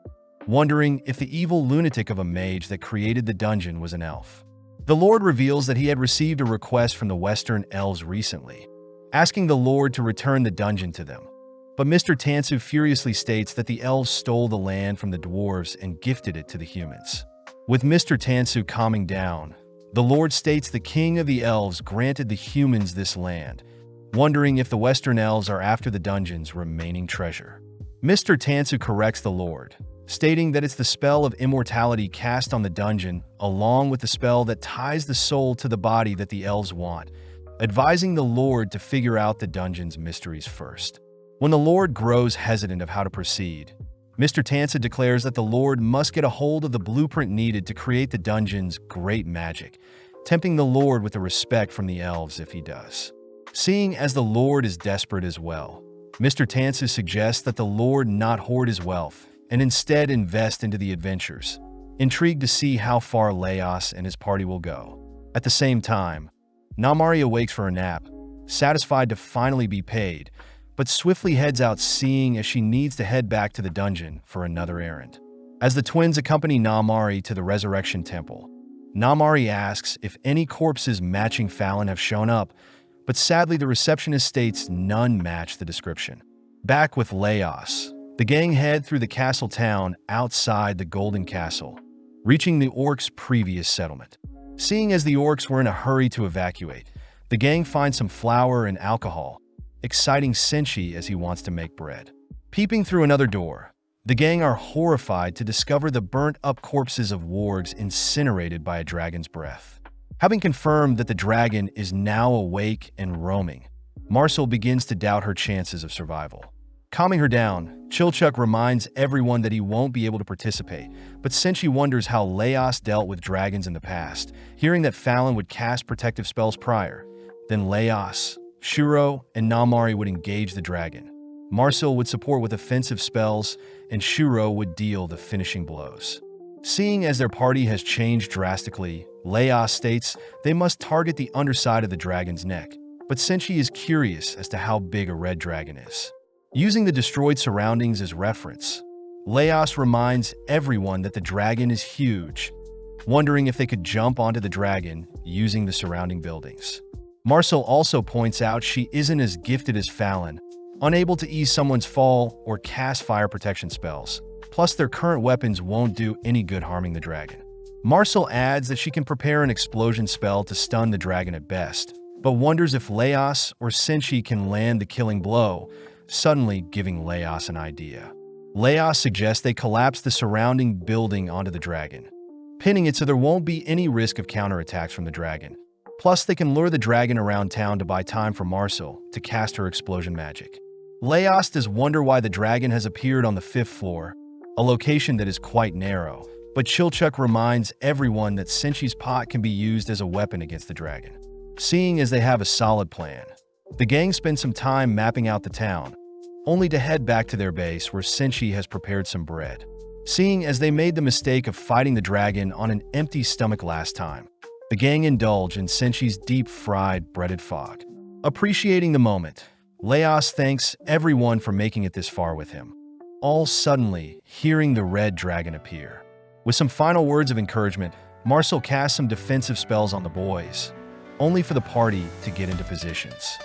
wondering if the evil lunatic of a mage that created the dungeon was an elf. The Lord reveals that he had received a request from the Western elves recently, asking the Lord to return the dungeon to them. But Mr. Tansu furiously states that the elves stole the land from the dwarves and gifted it to the humans. With Mr. Tansu calming down, the Lord states the king of the elves granted the humans this land, wondering if the Western elves are after the dungeon's remaining treasure. Mr. Tansu corrects the Lord, stating that it's the spell of immortality cast on the dungeon, along with the spell that ties the soul to the body that the elves want, advising the Lord to figure out the dungeon's mysteries first. When the Lord grows hesitant of how to proceed, Mr. Tansu declares that the Lord must get a hold of the blueprint needed to create the dungeon's great magic, tempting the Lord with the respect from the elves if he does. Seeing as the Lord is desperate as well, Mr. Tansu suggests that the Lord not hoard his wealth and instead invest into the adventures, intrigued to see how far Laos and his party will go. At the same time, Namari awakes for a nap, satisfied to finally be paid, but swiftly heads out seeing as she needs to head back to the dungeon for another errand. As the twins accompany Namari to the Resurrection Temple, Namari asks if any corpses matching Fallon have shown up, but sadly the receptionist states none match the description. Back with Laos, the gang head through the castle town outside the Golden Castle, reaching the orcs' previous settlement. Seeing as the orcs were in a hurry to evacuate, the gang finds some flour and alcohol, exciting Senshi as he wants to make bread. Peeping through another door, the gang are horrified to discover the burnt-up corpses of wargs incinerated by a dragon's breath. Having confirmed that the dragon is now awake and roaming, Marcel begins to doubt her chances of survival. Calming her down, Chilchuck reminds everyone that he won't be able to participate, but Senshi wonders how Laos dealt with dragons in the past, hearing that Fallon would cast protective spells prior. Then Laos, Shuro and Namari would engage the dragon. Marcel would support with offensive spells, and Shuro would deal the finishing blows. Seeing as their party has changed drastically, Leos states they must target the underside of the dragon's neck, but Senshi is curious as to how big a red dragon is. Using the destroyed surroundings as reference, Leos reminds everyone that the dragon is huge, wondering if they could jump onto the dragon using the surrounding buildings. Marcel also points out she isn't as gifted as Fallon, unable to ease someone's fall or cast fire protection spells. Plus, their current weapons won't do any good harming the dragon. Marcel adds that she can prepare an explosion spell to stun the dragon at best, but wonders if Leos or Senshi can land the killing blow, suddenly giving Leos an idea. Leos suggests they collapse the surrounding building onto the dragon, pinning it so there won't be any risk of counterattacks from the dragon. Plus, they can lure the dragon around town to buy time for Marcel to cast her explosion magic. Leos does wonder why the dragon has appeared on the 5th floor, a location that is quite narrow, but Chilchuk reminds everyone that Senshi's pot can be used as a weapon against the dragon. Seeing as they have a solid plan, the gang spends some time mapping out the town, only to head back to their base where Senshi has prepared some bread. Seeing as they made the mistake of fighting the dragon on an empty stomach last time, the gang indulge in Senshi's deep-fried breaded fog. Appreciating the moment, Leos thanks everyone for making it this far with him, all suddenly hearing the red dragon appear. With some final words of encouragement, Marcel casts some defensive spells on the boys, only for the party to get into positions.